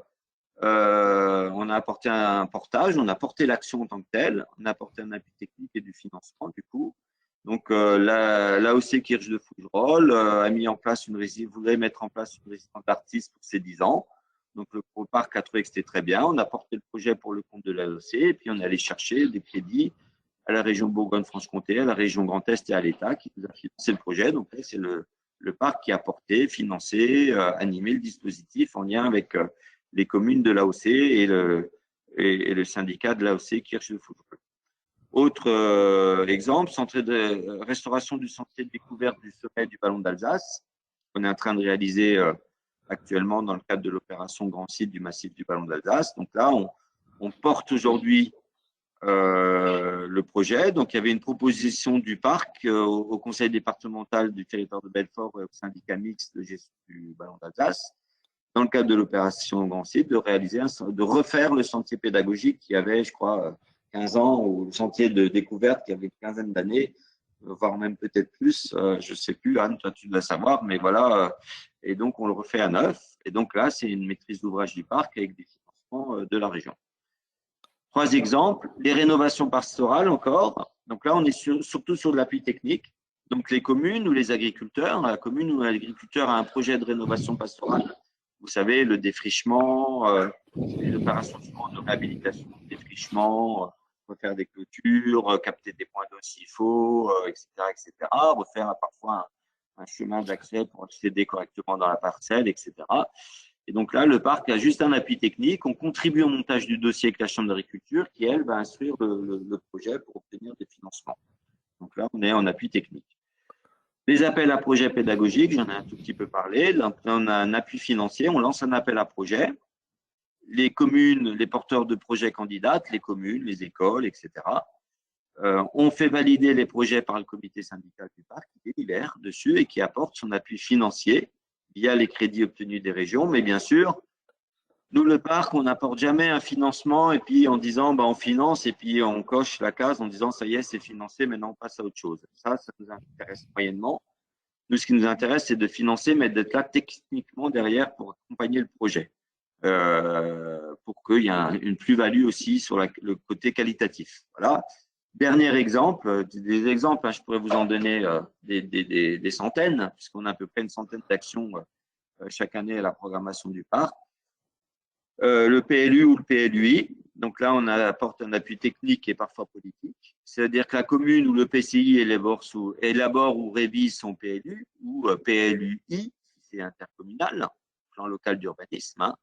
On a apporté un portage, on a porté l'action en tant que telle, on a apporté un appui technique et du financement du coup. Donc l'AOC Kirch de Fougerolles a mis en place voulait mettre en place une résidence d'artistes pour ses 10 ans. Donc le parc a trouvé que c'était très bien. On a porté le projet pour le compte de l'AOC et puis on est allé chercher des crédits à la région Bourgogne-Franche-Comté, à la région Grand Est et à l'État qui nous a financé le projet. Donc c'est le parc qui a porté, financé, animé le dispositif en lien avec les communes de l'AOC et le syndicat de l'AOC Kirch de Fougerolles. Autre exemple, restauration du sentier de découverte du sommet du Ballon d'Alsace. On est en train de réaliser actuellement dans le cadre de l'opération Grand Site du massif du Ballon d'Alsace. Donc là, on porte aujourd'hui le projet. Donc il y avait une proposition du parc au conseil départemental du territoire de Belfort et au syndicat mixte de gestion du Ballon d'Alsace, dans le cadre de l'opération Grand Site, de refaire le sentier pédagogique qui avait, je crois, 15 ans, ou le sentier de découverte qui avait une quinzaine d'années, voire même peut-être plus, je ne sais plus, Anne, toi tu dois savoir, mais voilà, et donc on le refait à neuf, et donc là c'est une maîtrise d'ouvrage du parc avec des financements de la région. 3 exemples, les rénovations pastorales encore, donc là on est surtout sur de l'appui technique, donc les communes ou les agriculteurs, la commune ou l'agriculteur a un projet de rénovation pastorale, vous savez, le défrichement, les opérations de réhabilitation, défrichement, refaire des clôtures, capter des points d'eau s'il faut, etc., etc. Refaire parfois un chemin d'accès pour accéder correctement dans la parcelle, etc. Et donc là, le parc a juste un appui technique. On contribue au montage du dossier avec la Chambre d'agriculture qui, elle, va instruire le projet pour obtenir des financements. Donc là, on est en appui technique. Les appels à projets pédagogiques, j'en ai un tout petit peu parlé. Donc, on a un appui financier, on lance un appel à projet. Les communes, les porteurs de projets candidatent, les communes, les écoles, etc. On fait valider les projets par le comité syndical du parc qui délibère dessus et qui apporte son appui financier via les crédits obtenus des régions. Mais bien sûr, nous, le parc, on n'apporte jamais un financement et puis en disant on finance et puis on coche la case en disant ça y est, c'est financé, maintenant on passe à autre chose. Ça nous intéresse moyennement. Nous, ce qui nous intéresse, c'est de financer, mais d'être là techniquement derrière pour accompagner le projet. Pour qu'il y ait une plus-value aussi sur le côté qualitatif. Voilà. Dernier exemple, des exemples, je pourrais vous en donner des centaines, puisqu'on a à peu près une centaine d'actions chaque année à la programmation du parc. Le PLU ou le PLUI, donc là on apporte un appui technique et parfois politique, c'est-à-dire que la commune ou le PCI élabore ou révise son PLU ou PLUI, si c'est intercommunal, plan local d'urbanisme.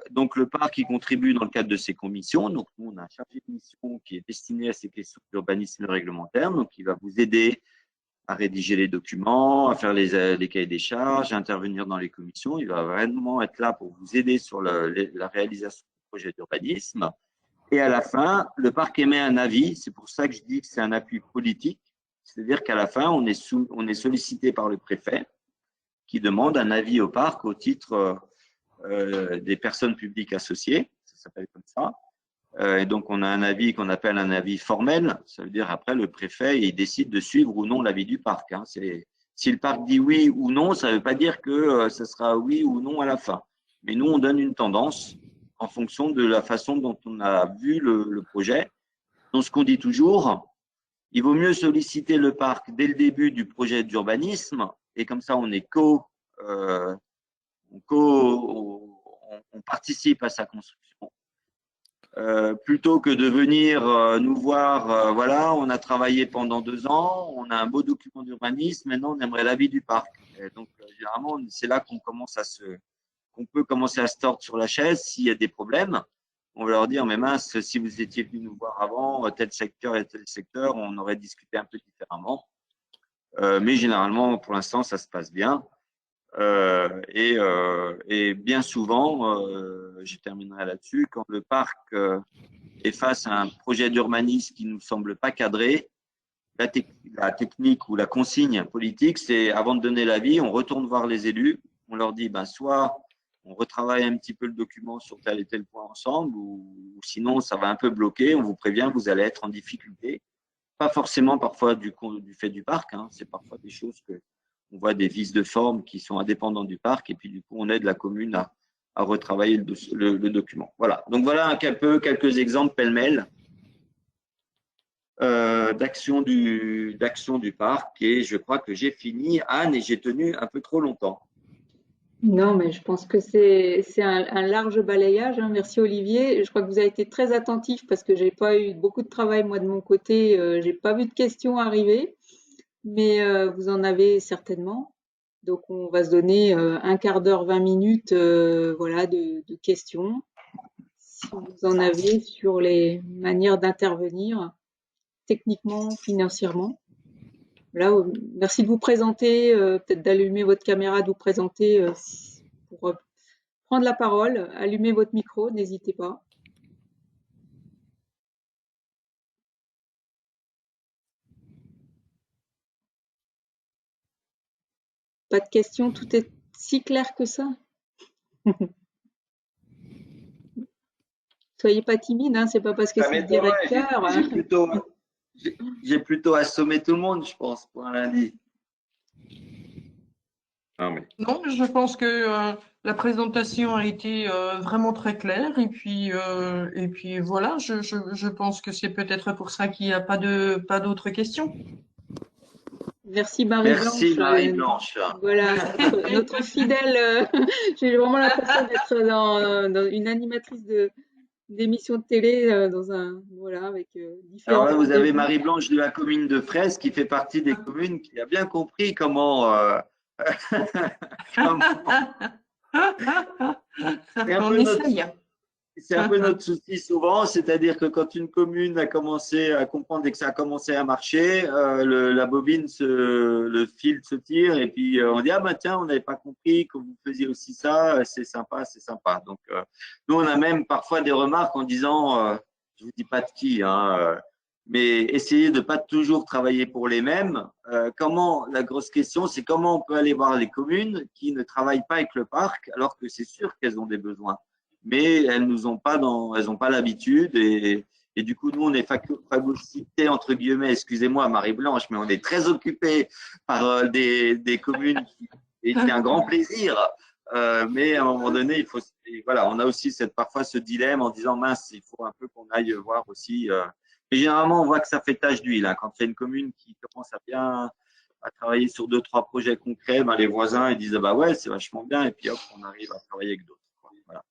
Donc le parc y contribue dans le cadre de ses commissions. Donc nous on a un chargé de mission qui est destiné à ces questions d'urbanisme réglementaire, donc il va vous aider à rédiger les documents, à faire les cahiers des charges, à intervenir dans les commissions. Il va vraiment être là pour vous aider sur la réalisation du projet d'urbanisme. Et à la fin, le parc émet un avis. C'est pour ça que je dis que c'est un appui politique. C'est-à-dire qu'à la fin, on est sollicité par le préfet qui demande un avis au parc au titre des personnes publiques associées. Ça s'appelle comme ça. Et donc, on a un avis qu'on appelle un avis formel. Ça veut dire, après, le préfet, il décide de suivre ou non l'avis du parc. Si le parc dit oui ou non, ça ne veut pas dire que ce sera oui ou non à la fin. Mais nous, on donne une tendance en fonction de la façon dont on a vu le projet. Donc, ce qu'on dit toujours, il vaut mieux solliciter le parc dès le début du projet d'urbanisme. Et comme ça, on est on participe à sa construction. Plutôt que de venir nous voir, voilà, on a travaillé pendant 2 ans, on a un beau document d'urbanisme, maintenant on aimerait l'avis du parc. Et donc, généralement, c'est là qu'on peut commencer à se tordre sur la chaise s'il y a des problèmes. on va leur dire, mais mince, si vous étiez venu nous voir avant, tel secteur et tel secteur, on aurait discuté un peu différemment. Mais généralement, pour l'instant, ça se passe bien. Et bien souvent, je terminerai là-dessus, quand le parc est face à un projet d'urbanisme qui ne nous semble pas cadré, la technique ou la consigne politique, c'est avant de donner l'avis, on retourne voir les élus, on leur dit, ben, soit on retravaille un petit peu le document sur tel et tel point ensemble, ou sinon ça va un peu bloquer, on vous prévient, vous allez être en difficulté. Pas forcément parfois du fait du parc, hein, c'est parfois des choses que on voit des vices de forme qui sont indépendants du parc, et puis du coup on aide la commune à retravailler le document. Voilà, donc voilà un peu quelques exemples pêle-mêle d'action du parc, et je crois que j'ai fini, Anne, et j'ai tenu un peu trop longtemps. Non, mais je pense que c'est un large balayage, hein. Merci Olivier. Je crois que vous avez été très attentif parce que j'ai pas eu beaucoup de travail moi de mon côté. J'ai pas vu de questions arriver, mais vous en avez certainement. Donc on va se donner un quart d'heure, 20 minutes, voilà, de questions. Si vous en avez sur les manières d'intervenir techniquement, financièrement. Là, merci de vous présenter, peut-être d'allumer votre caméra, de vous présenter pour prendre la parole. Allumez votre micro, n'hésitez pas. Pas de questions, tout est si clair que ça. Soyez pas timide, hein, c'est pas parce que c'est le directeur. J'ai plutôt assommé tout le monde, je pense, pour un lundi. Non, je pense que la présentation a été vraiment très claire et puis voilà, je pense que c'est peut-être pour ça qu'il n'y a pas d'autres questions. Merci Marie-Blanche. Merci Marie-Blanche. Voilà, notre fidèle. J'ai vraiment l'impression d'être dans une animatrice d'émission de télé avec différents. Alors là, vous avez Marie-Blanche de la commune de Fraise qui fait partie des communes qui a bien compris comment. C'est un peu notre souci souvent, c'est-à-dire que quand une commune a commencé à comprendre et que ça a commencé à marcher, la bobine, le fil se tire et puis on dit ah ben tiens, on n'avait pas compris que vous faisiez aussi ça, c'est sympa, c'est sympa. Donc nous on a même parfois des remarques en disant, je vous dis pas de qui, hein, mais essayez de pas toujours travailler pour les mêmes. La grosse question, c'est comment on peut aller voir les communes qui ne travaillent pas avec le parc alors que c'est sûr qu'elles ont des besoins. Mais elles n'ont pas l'habitude et du coup, nous, on est phagocytés, entre guillemets, excusez-moi, Marie-Blanche, mais on est très occupés par des communes et c'est un grand plaisir. Mais à un moment donné, voilà, on a aussi parfois ce dilemme en disant, mince, il faut un peu qu'on aille voir aussi. Mais généralement, on voit que ça fait tache d'huile, hein. Quand il y a une commune qui commence à travailler sur 2-3 projets concrets, ben, les voisins ils disent, bah ouais, c'est vachement bien, et puis hop, on arrive à travailler avec d'autres. Voilà.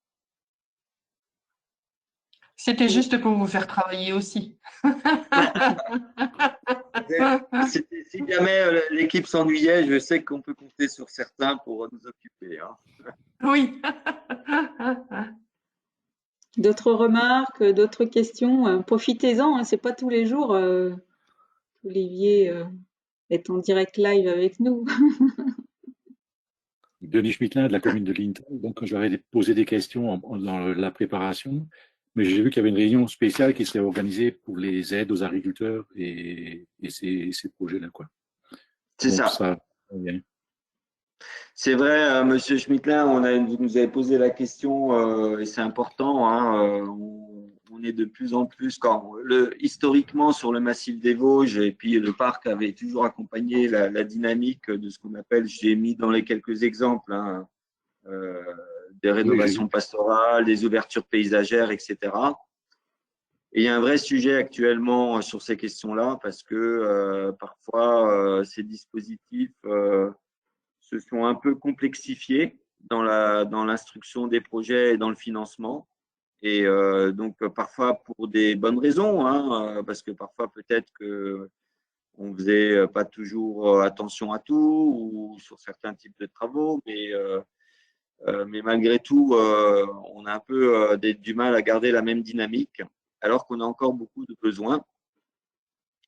C'était juste pour vous faire travailler aussi. Si jamais l'équipe s'ennuyait, je sais qu'on peut compter sur certains pour nous occuper, hein. Oui. D'autres remarques, d'autres questions, profitez-en, hein, c'est pas tous les jours Olivier est en direct live avec nous. Denis Schmittlin de la commune de Linton. Donc, j'aurais posé des questions dans la préparation, mais j'ai vu qu'il y avait une réunion spéciale qui serait organisée pour les aides aux agriculteurs et ces projets-là, quoi. C'est ça. C'est vrai, Monsieur Schmittlin, vous nous avez posé la question et c'est important, hein, on est de plus en plus, historiquement sur le massif des Vosges, et puis le parc avait toujours accompagné la dynamique de ce qu'on appelle, j'ai mis dans les quelques exemples, hein, des rénovations pastorales, des ouvertures paysagères, etc. Et il y a un vrai sujet actuellement sur ces questions-là parce que parfois ces dispositifs se sont un peu complexifiés dans l'instruction des projets et dans le financement. Et donc, parfois pour des bonnes raisons, hein, parce que parfois peut-être qu'on ne faisait pas toujours attention à tout ou sur certains types de travaux, mais Mais malgré tout, on a un peu du mal à garder la même dynamique, alors qu'on a encore beaucoup de besoins.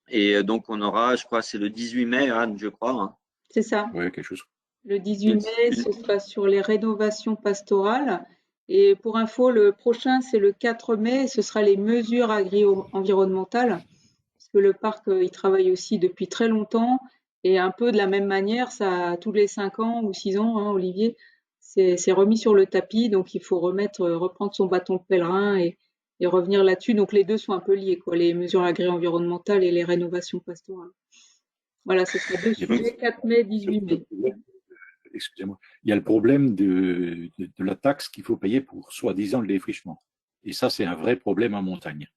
Et donc, on aura, je crois, c'est le 18 mai, Anne, je crois. Hein. C'est ça. Oui, quelque chose. Le 18 mai, ce sera sur les rénovations pastorales. Et pour info, le prochain, c'est le 4 mai, ce sera les mesures agri-environnementales, parce que le parc, il travaille aussi depuis très longtemps. Et un peu de la même manière, ça, tous les 5 ans ou 6 ans, hein, Olivier, c'est remis sur le tapis. Donc, il faut reprendre son bâton de pèlerin et revenir là-dessus. Donc, les deux sont un peu liés, quoi, les mesures agri-environnementales et les rénovations pastorales. Voilà, ce sera deux sujets, 4 mai, 18 mai. Excusez-moi, il y a le problème de la taxe qu'il faut payer pour soi-disant le défrichement. Et ça, c'est un vrai problème en montagne.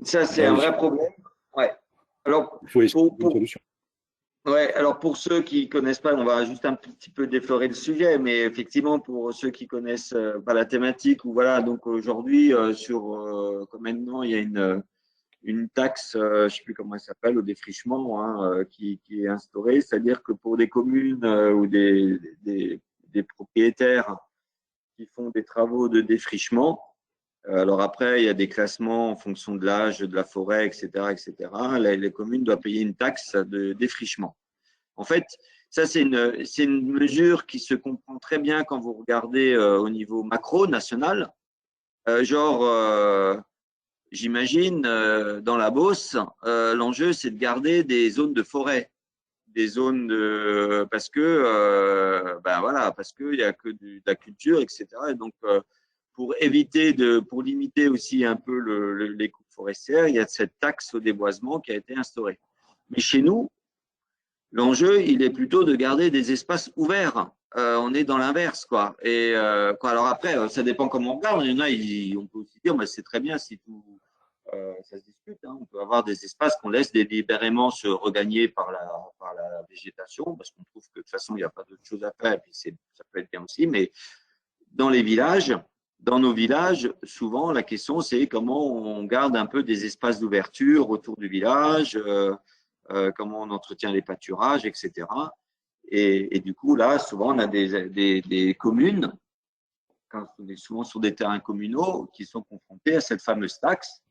Ça, c'est un vrai problème. Ouais. Alors, il faut essayer une solution. Ouais, alors pour ceux qui connaissent pas, on va juste un petit peu déflorer le sujet, mais effectivement pour ceux qui connaissent pas la thématique, ou voilà, donc aujourd'hui comme maintenant il y a une taxe, je sais plus comment elle s'appelle, au défrichement, hein, qui est instaurée, c'est-à-dire que pour des communes ou des propriétaires qui font des travaux de défrichement, alors après il y a des classements en fonction de l'âge de la forêt, etc., etc. Les communes doivent payer une taxe de défrichement. En fait, ça c'est une mesure qui se comprend très bien quand vous regardez au niveau macro national, j'imagine, dans la Beauce, l'enjeu, c'est de garder des zones de forêt, des zones de, parce que, voilà, parce qu'il n'y a que de la culture, etc. Et donc, pour limiter aussi un peu les coupes forestières, il y a cette taxe au déboisement qui a été instaurée. Mais chez nous, l'enjeu, il est plutôt de garder des espaces ouverts. On est dans l'inverse, quoi. Et alors après, ça dépend comment on regarde. Il y en a, on peut aussi dire, mais c'est très bien si tout ça se discute. Hein. On peut avoir des espaces qu'on laisse délibérément se regagner par la végétation, parce qu'on trouve que de toute façon, il n'y a pas d'autre chose à faire. Et puis ça peut être bien aussi. Mais dans nos villages, souvent, la question, c'est comment on garde un peu des espaces d'ouverture autour du village. Comment on entretient les pâturages, etc. Et du coup, là, souvent, on a des communes, quand on est souvent sur des terrains communaux, qui sont confrontés à cette fameuse taxe.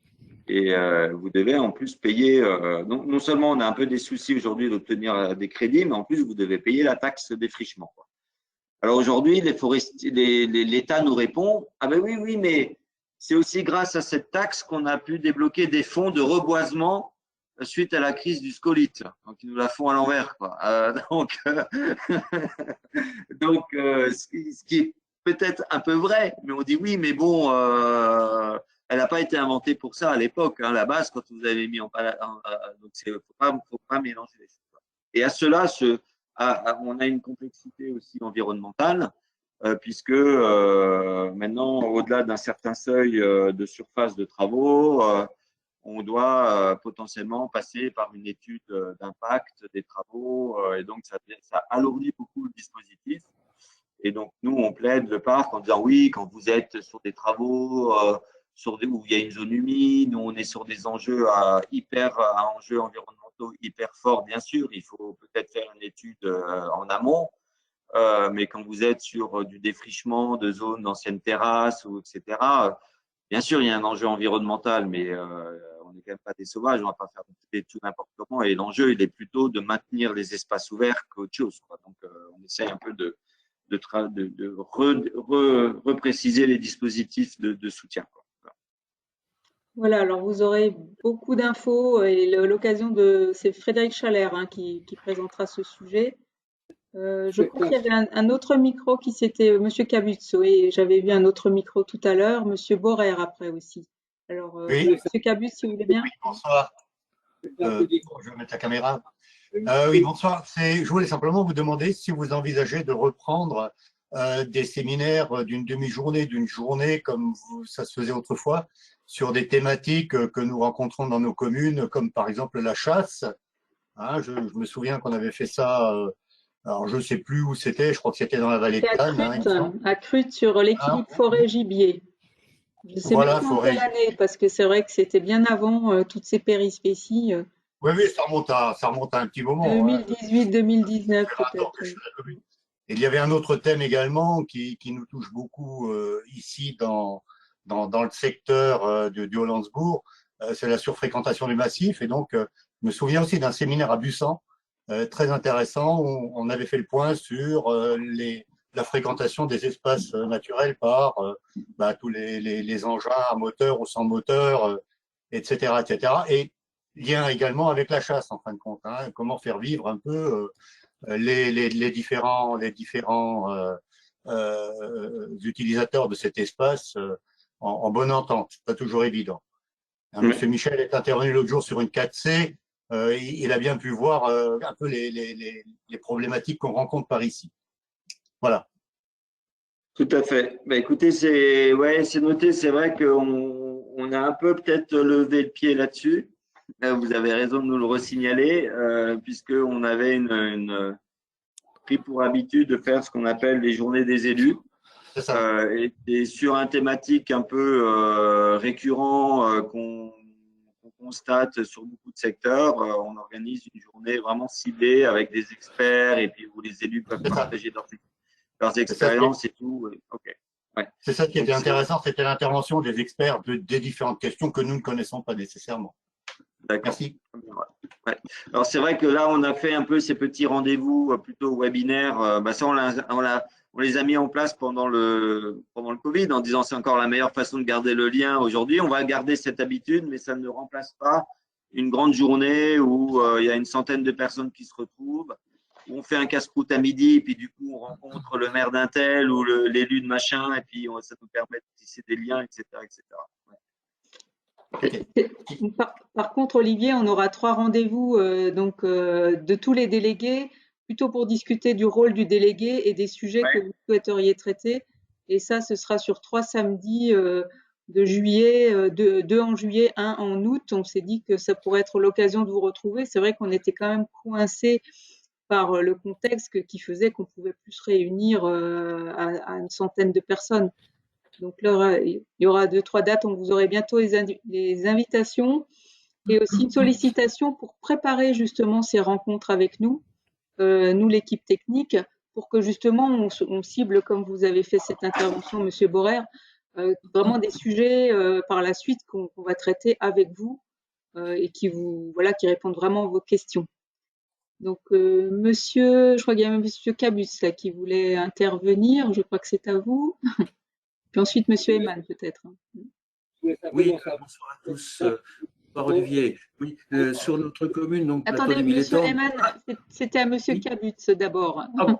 Et vous devez en plus payer, non seulement on a un peu des soucis aujourd'hui d'obtenir des crédits, mais en plus, vous devez payer la taxe de défrichement. Alors aujourd'hui, l'État nous répond, ah ben oui, mais c'est aussi grâce à cette taxe qu'on a pu débloquer des fonds de reboisement suite à la crise du scolite. Donc, ils nous la font à l'envers. Ce qui est peut-être un peu vrai, mais on dit oui, mais bon, elle n'a pas été inventée pour ça à l'époque. Hein, la base, quand vous avez mis donc, il ne faut pas mélanger les choses. Et à cela, on a une complexité aussi environnementale, puisque maintenant, au-delà d'un certain seuil de surface de travaux, on doit potentiellement passer par une étude d'impact des travaux, et donc ça alourdit beaucoup le dispositif. Et donc, nous, on plaide le parc en disant oui, quand vous êtes sur des travaux où il y a une zone humide, où on est sur des enjeux à enjeux environnementaux hyper forts, bien sûr, il faut peut-être faire une étude en amont. Mais quand vous êtes sur du défrichement de zones d'anciennes terrasses, etc., bien sûr, il y a un enjeu environnemental, mais on n'est quand même pas des sauvages, on ne va pas faire tout n'importe comment. Et l'enjeu, il est plutôt de maintenir les espaces ouverts qu'autre chose. Donc, on essaye un peu de repréciser les dispositifs de soutien. Voilà, alors vous aurez beaucoup d'infos et l'occasion c'est Frédéric Chalère qui présentera ce sujet. Je crois qu'il y avait un autre micro c'était Monsieur Cabuzzo et j'avais vu un autre micro tout à l'heure, Monsieur Borer après aussi. Alors, oui. Monsieur Cabuzzo, si vous voulez bien. Oui, bonsoir. Je vais mettre la caméra. Oui, bonsoir. Je voulais simplement vous demander si vous envisagez de reprendre des séminaires d'une demi-journée, d'une journée, comme ça se faisait autrefois, sur des thématiques que nous rencontrons dans nos communes, comme par exemple la chasse. Hein, je me souviens qu'on avait fait ça, alors je ne sais plus où c'était, je crois que c'était dans la vallée de Cannes. À Crute, sur l'équilibre forêt-gibier. Je ne sais même pas en quelle année, parce que c'est vrai que c'était bien avant toutes ces périspéties. Oui, ça remonte à un petit moment. 2018, 2019 peut-être. Et il y avait un autre thème également qui nous touche beaucoup ici dans le secteur du Hollandsbourg, c'est la surfréquentation du massif. Et donc, je me souviens aussi d'un séminaire à Bussan, très intéressant, où on avait fait le point sur la fréquentation des espaces naturels par tous les engins à moteur ou sans moteur, etc., etc. Et lien également avec la chasse, en fin de compte. Hein, comment faire vivre un peu les différents utilisateurs de cet espace en bonne entente. C'est pas toujours évident. Hein, Monsieur Michel est intervenu l'autre jour sur une 4C. Il a bien pu voir un peu les problématiques qu'on rencontre par ici. Voilà. Tout à fait. Bah, écoutez, c'est noté. C'est vrai qu'on a un peu peut-être levé le pied là-dessus. Vous avez raison de nous le resignaler, puisqu'on avait pris pour habitude de faire ce qu'on appelle les journées des élus. C'est ça. Et sur un thématique un peu récurrent qu'on constate sur beaucoup de secteurs, on organise une journée vraiment ciblée avec des experts et puis où les élus peuvent partager leurs expériences et tout. Okay. Ouais. C'est ça qui était intéressant, c'était l'intervention des experts des différentes questions que nous ne connaissons pas nécessairement. D'accord. Merci. Ouais. Alors c'est vrai que là on a fait un peu ces petits rendez-vous plutôt webinaires. Ça on les a mis en place pendant le Covid en disant c'est encore la meilleure façon de garder le lien aujourd'hui. On va garder cette habitude, mais ça ne remplace pas une grande journée où il y a une centaine de personnes qui se retrouvent, où on fait un casse-croûte à midi, puis du coup on rencontre le maire d'un tel ou l'élu de machin, et puis ça nous permet de tisser des liens, etc., etc. Ouais. Okay. Par contre, Olivier, on aura 3 rendez-vous de tous les délégués, plutôt pour discuter du rôle du délégué et des sujets que vous souhaiteriez traiter. Et ça, ce sera sur 3 samedis de juillet, 2 en juillet, 1 en août. On s'est dit que ça pourrait être l'occasion de vous retrouver. C'est vrai qu'on était quand même coincés par le contexte qui faisait qu'on pouvait plus se réunir à une centaine de personnes. Donc là, il y aura 2-3 dates, on vous aurez bientôt les invitations et aussi une sollicitation pour préparer justement ces rencontres avec nous, nous l'équipe technique, pour que justement on cible, comme vous avez fait cette intervention, Monsieur Borer, vraiment des sujets par la suite qu'on va traiter avec vous et qui répondent vraiment à vos questions. Donc, je crois qu'il y a Monsieur Cabus là qui voulait intervenir. Je crois que c'est à vous. Puis ensuite, Monsieur Eman, peut-être. Oui, bonsoir à tous. Bonsoir Olivier. Oui, sur notre commune, donc attendez, Plateau des Monsieur Milletans. Eman, c'était à Monsieur Oui. Cabut d'abord. Ah,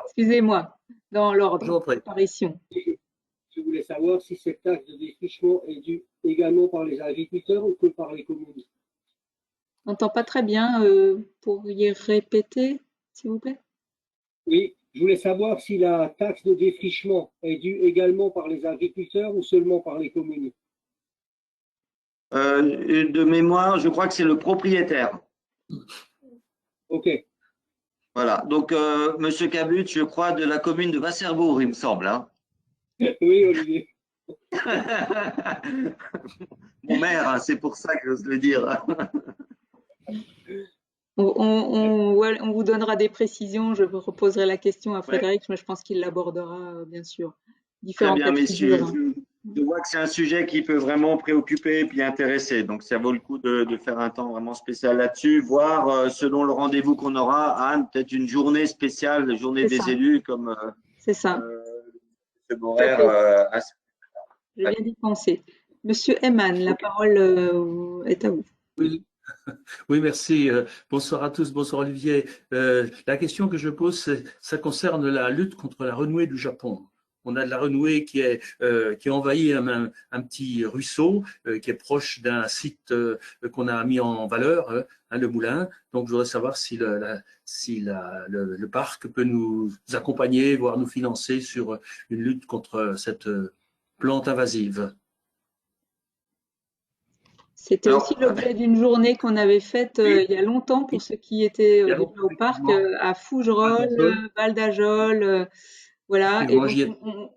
excusez-moi, dans l'ordre d'apparition. Je voulais savoir si cette taxe de défrichement est due également par les agriculteurs ou que par les communes. On n'entend pas très bien. Pourriez répéter, s'il vous plaît? Oui, je voulais savoir si la taxe de défrichement est due également par les agriculteurs ou seulement par les communes. De mémoire, je crois que c'est le propriétaire. Ok. Voilà. Donc, Monsieur Cabut, je crois de la commune de Wasserbourg, il me semble. Hein. Oui, Olivier. Mon maire, hein, c'est pour ça que j'ose le dire. On vous donnera des précisions. Je reposerai la question à Frédéric, mais je pense qu'il l'abordera, bien sûr. Très bien, messieurs. Je vois que c'est un sujet qui peut vraiment préoccuper et puis intéresser. Donc, ça vaut le coup de faire un temps vraiment spécial là-dessus, voire, selon le rendez-vous qu'on aura, Anne, peut-être une journée spéciale, la journée des élus, comme c'est ça. M. Borer. Je viens d'y penser. Monsieur Eman, la parole est à vous. Oui. Oui, merci. Bonsoir à tous. Bonsoir Olivier. La question que je pose, ça concerne la lutte contre la renouée du Japon. On a de la renouée qui envahit un petit ruisseau qui est proche d'un site qu'on a mis en valeur, le moulin. Donc, je voudrais savoir si le parc peut nous accompagner, voire nous financer sur une lutte contre cette plante invasive. C'était aussi l'objet d'une journée qu'on avait faite il y a longtemps pour ceux qui étaient déjà au parc, à Fougerolles, Val d'Ajol. Voilà. Et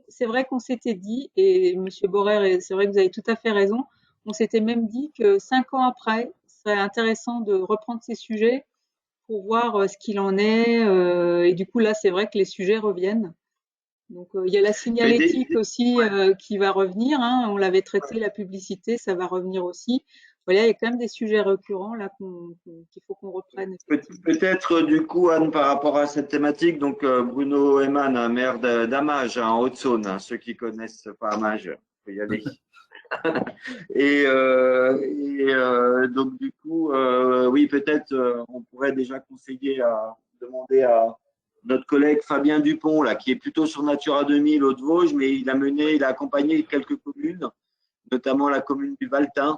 c'est vrai qu'on s'était dit, et Monsieur Borer, c'est vrai que vous avez tout à fait raison, on s'était même dit que 5 ans après, ce serait intéressant de reprendre ces sujets pour voir ce qu'il en est. Et du coup, là, c'est vrai que les sujets reviennent. Donc, il y a la signalétique aussi qui va revenir. Hein. On l'avait traité, la publicité, ça va revenir aussi. Voilà, il y a quand même des sujets récurrents là qu'il faut qu'on reprenne. Peut-être du coup, Anne, par rapport à cette thématique, donc Bruno Eman, un maire d'Amage, en Haute-Saône, hein, ceux qui connaissent pas Amage, il faut y aller. Donc du coup, oui, peut-être on pourrait déjà conseiller à demander à notre collègue Fabien Dupont, là, qui est plutôt sur Natura 2000 Haute-Vosges, mais il a accompagné quelques communes, notamment la commune du Valtin,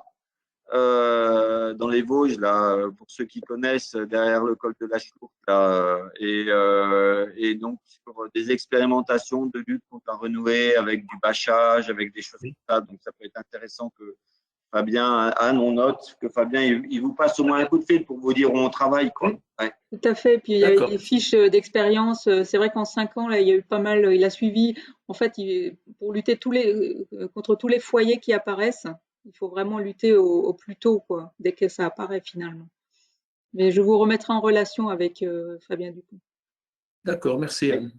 dans les Vosges, là, pour ceux qui connaissent, derrière le col de la Chourte, là, et donc sur des expérimentations de lutte contre la renouée avec du bâchage, avec des choses comme ça. Donc ça peut être intéressant que Fabien, Anne, on note que Fabien, il vous passe au moins un coup de fil pour vous dire où on travaille, quoi. Ouais. Tout à fait. Puis il y a des fiches d'expérience. C'est vrai qu'en 5 ans, là, il y a eu pas mal. Il a suivi, en fait, pour lutter contre tous les foyers qui apparaissent. Il faut vraiment lutter au plus tôt, quoi, dès que ça apparaît finalement. Mais je vous remettrai en relation avec Fabien Dupont. D'accord, merci Anne.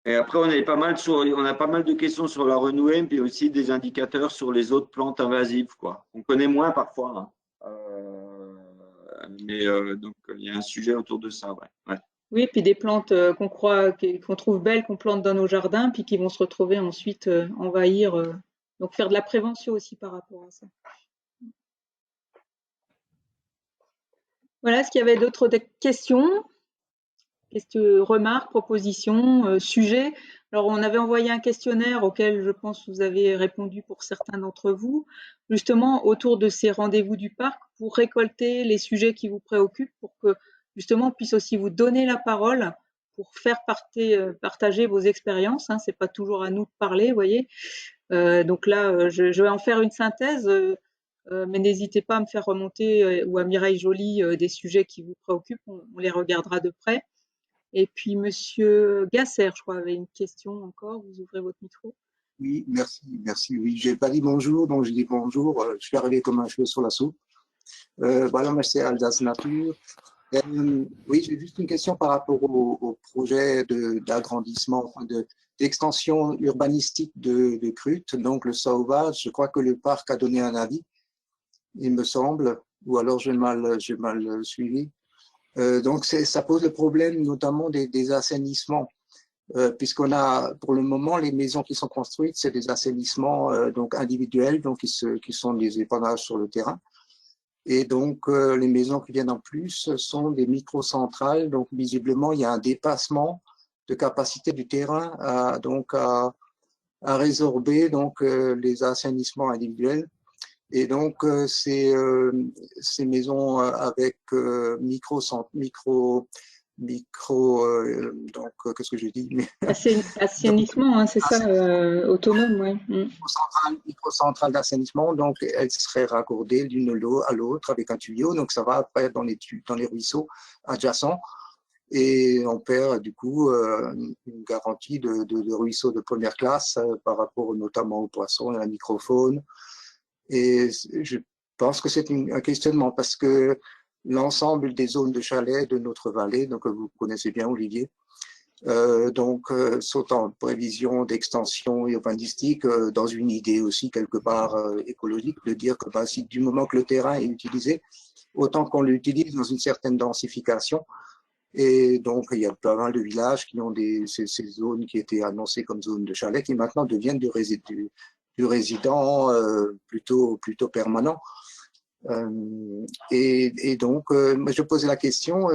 Et après, on a pas mal de questions sur la renouée, puis aussi des indicateurs sur les autres plantes invasives, quoi. On connaît moins parfois, hein. Mais donc il y a un sujet autour de ça, ouais. Ouais. Oui, puis des plantes qu'on trouve belles, qu'on plante dans nos jardins, puis qui vont se retrouver ensuite envahir. Donc faire de la prévention aussi par rapport à ça. Voilà, est-ce qu'il y avait d'autres questions, remarques, propositions, sujets? Alors, on avait envoyé un questionnaire auquel je pense vous avez répondu pour certains d'entre vous, justement autour de ces rendez-vous du parc pour récolter les sujets qui vous préoccupent, pour que justement on puisse aussi vous donner la parole pour faire partager vos expériences. Hein, c'est pas toujours à nous de parler, vous voyez. Donc là, je vais en faire une synthèse. Mais n'hésitez pas à me faire remonter ou à Mireille Joly des sujets qui vous préoccupent, on les regardera de près. Et puis Monsieur Gasser, je crois, avait une question encore. Vous ouvrez votre micro. Oui, merci. Oui, j'ai pas dit bonjour, donc je dis bonjour. Je suis arrivé comme un cheveu sur la soupe. Voilà, moi c'est Alsace Nature. Oui, j'ai juste une question par rapport au projet d'agrandissement, enfin d'extension urbanistique de Crute, donc le sauvage. Je crois que le parc a donné un avis, il me semble, ou alors j'ai mal suivi. Donc ça pose le problème notamment des assainissements, puisqu'on a pour le moment les maisons qui sont construites, c'est des assainissements donc individuels, donc qui sont des épandages sur le terrain. Et donc les maisons qui viennent en plus sont des microcentrales, donc visiblement il y a un dépassement de capacité du terrain à résorber donc les assainissements individuels. Et donc, ces maisons avec donc, qu'est-ce que je dis? Assainissement, hein, c'est ça, autonome, ouais. Microcentrale d'assainissement, donc elles seraient raccordées l'une à l'autre avec un tuyau, donc ça va après dans les ruisseaux adjacents. Et on perd du coup une garantie de ruisseaux de première classe par rapport notamment aux poissons et à la microfaune. Et je pense que c'est un questionnement parce que l'ensemble des zones de chalets de notre vallée, donc vous connaissez bien Olivier, sont en prévision d'extension urbanistique dans une idée aussi quelque part écologique de dire que si du moment que le terrain est utilisé, autant qu'on l'utilise dans une certaine densification. Et donc il y a pas mal de villages qui ont ces zones qui étaient annoncées comme zones de chalets qui maintenant deviennent du résident plutôt permanent. Et donc, je posais la question,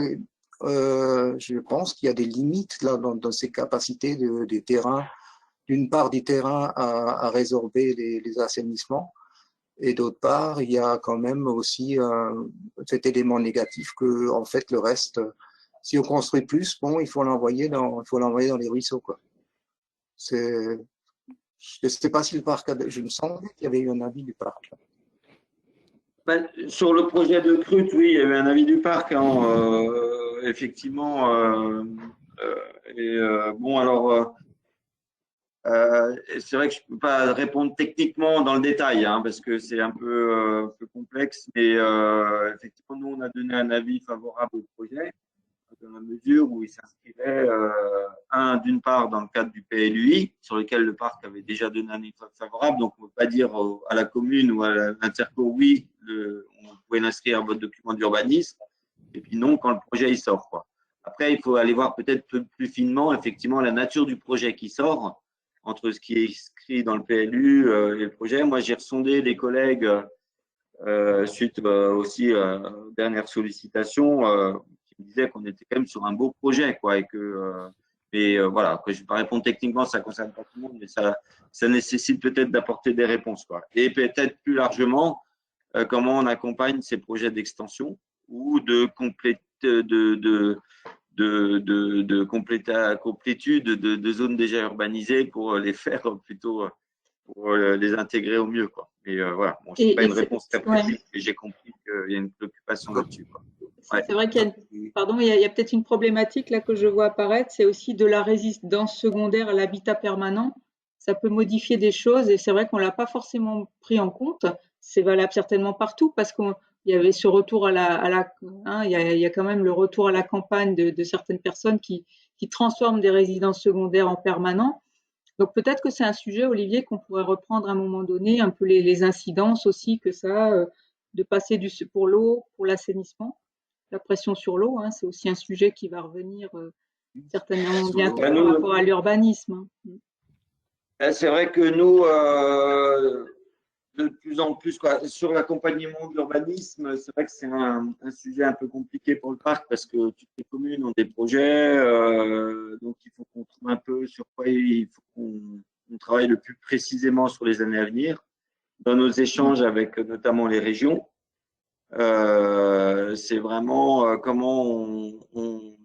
je pense qu'il y a des limites là, dans ces capacités des terrains, d'une part du terrain à résorber les assainissements, et d'autre part, il y a quand même aussi cet élément négatif que, en fait, le reste, si on construit plus, bon, il faut l'envoyer dans les ruisseaux, quoi. Je ne sais pas si le parc, je me semblais qu'il y avait eu un avis du parc. Ben, sur le projet de Crute, oui, il y a eu un avis du parc, hein, effectivement. Bon, alors, c'est vrai que je ne peux pas répondre techniquement dans le détail, hein, parce que c'est un peu complexe, mais effectivement, nous, on a donné un avis favorable au projet, dans la mesure où il s'inscrivait, d'une part, dans le cadre du PLUI, sur lequel le parc avait déjà donné un avis favorable. Donc, on ne peut pas dire à la commune ou à l'Interco, oui, on pouvait l'inscrire à votre document d'urbanisme, et puis non, quand le projet il sort, quoi. Après, il faut aller voir peut-être plus finement, effectivement, la nature du projet qui sort, entre ce qui est inscrit dans le PLU et le projet. Moi, j'ai ressondé les collègues suite aussi aux dernières sollicitations qui me disaient qu'on était quand même sur un beau projet, quoi, et que voilà, après, je ne vais pas répondre techniquement, ça ne concerne pas tout le monde, mais ça nécessite peut-être d'apporter des réponses, quoi. Et peut-être plus largement, comment on accompagne ces projets d'extension ou de complétude de zones déjà urbanisées pour les faire plutôt, pour les intégrer au mieux, quoi. Mais voilà, bon, c'est pas une réponse très précise, mais j'ai compris qu'il y a une préoccupation là-dessus, quoi. Ouais. C'est vrai qu'il y a peut-être une problématique là que je vois apparaître, c'est aussi de la résidence secondaire à l'habitat permanent. Ça peut modifier des choses et c'est vrai qu'on l'a pas forcément pris en compte. C'est valable certainement partout parce qu'il y avait ce retour il y a quand même le retour à la campagne de certaines personnes qui transforment des résidences secondaires en permanent. Donc peut-être que c'est un sujet, Olivier, qu'on pourrait reprendre à un moment donné, un peu les incidences aussi que ça a, de passer pour l'eau, pour l'assainissement, la pression sur l'eau, hein, c'est aussi un sujet qui va revenir certainement bientôt par rapport à l'urbanisme. C'est vrai que nous, de plus en plus, quoi, sur l'accompagnement de l'urbanisme, c'est vrai que c'est un sujet un peu compliqué pour le parc parce que toutes les communes ont des projets, donc il faut qu'on trouve un peu sur quoi il faut qu'on travaille le plus précisément sur les années à venir. Dans nos échanges avec notamment les régions, c'est vraiment comment on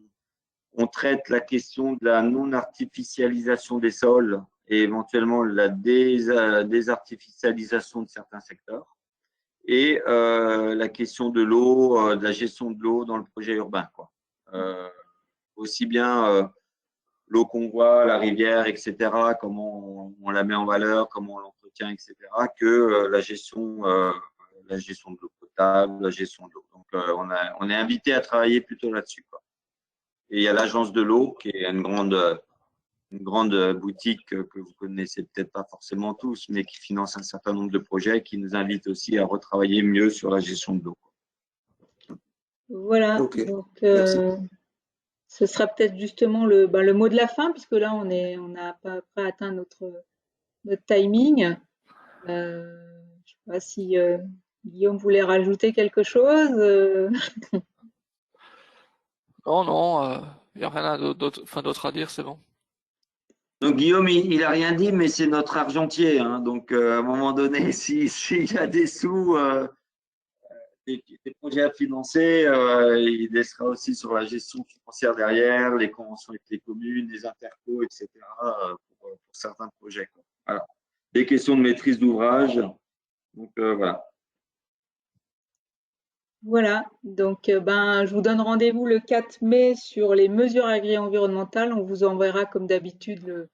traite la question de la non-artificialisation des sols et éventuellement la désartificialisation de certains secteurs et la question de l'eau, de la gestion de l'eau dans le projet urbain, quoi. Aussi bien l'eau qu'on voit, la rivière, etc., comment on la met en valeur, comment on l'entretient, etc., que la gestion de l'eau potable, la gestion de l'eau. Donc, on est invité à travailler plutôt là-dessus, quoi. Et il y a l'agence de l'eau qui est une grande boutique que vous connaissez peut-être pas forcément tous, mais qui finance un certain nombre de projets, qui nous invite aussi à retravailler mieux sur la gestion de l'eau. Voilà, Okay. donc ce sera peut-être justement le mot de la fin, puisque là on a à peu près atteint notre timing. Je ne sais pas si Guillaume voulait rajouter quelque chose. Non, il n'y a rien d'autre à dire, c'est bon. Donc Guillaume, il n'a rien dit, mais c'est notre argentier, hein. Donc à un moment donné, s'il y a des sous, des projets à financer, il laissera aussi sur la gestion financière derrière, les conventions avec les communes, les intercos, etc. Pour certains projets, quoi. Voilà. Des questions de maîtrise d'ouvrage. Donc voilà. Voilà, donc je vous donne rendez-vous le 4 mai sur les mesures agri-environnementales. On vous enverra comme d'habitude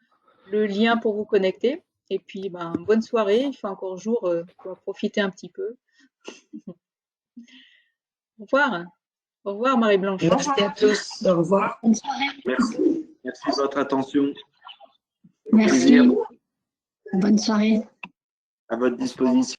le lien pour vous connecter. Et puis bonne soirée, il fait encore jour, on va profiter un petit peu. Au revoir. Au revoir Marie-Blanche. Merci à tous. Au revoir. Merci de votre attention. Merci. Bonne soirée. À votre disposition.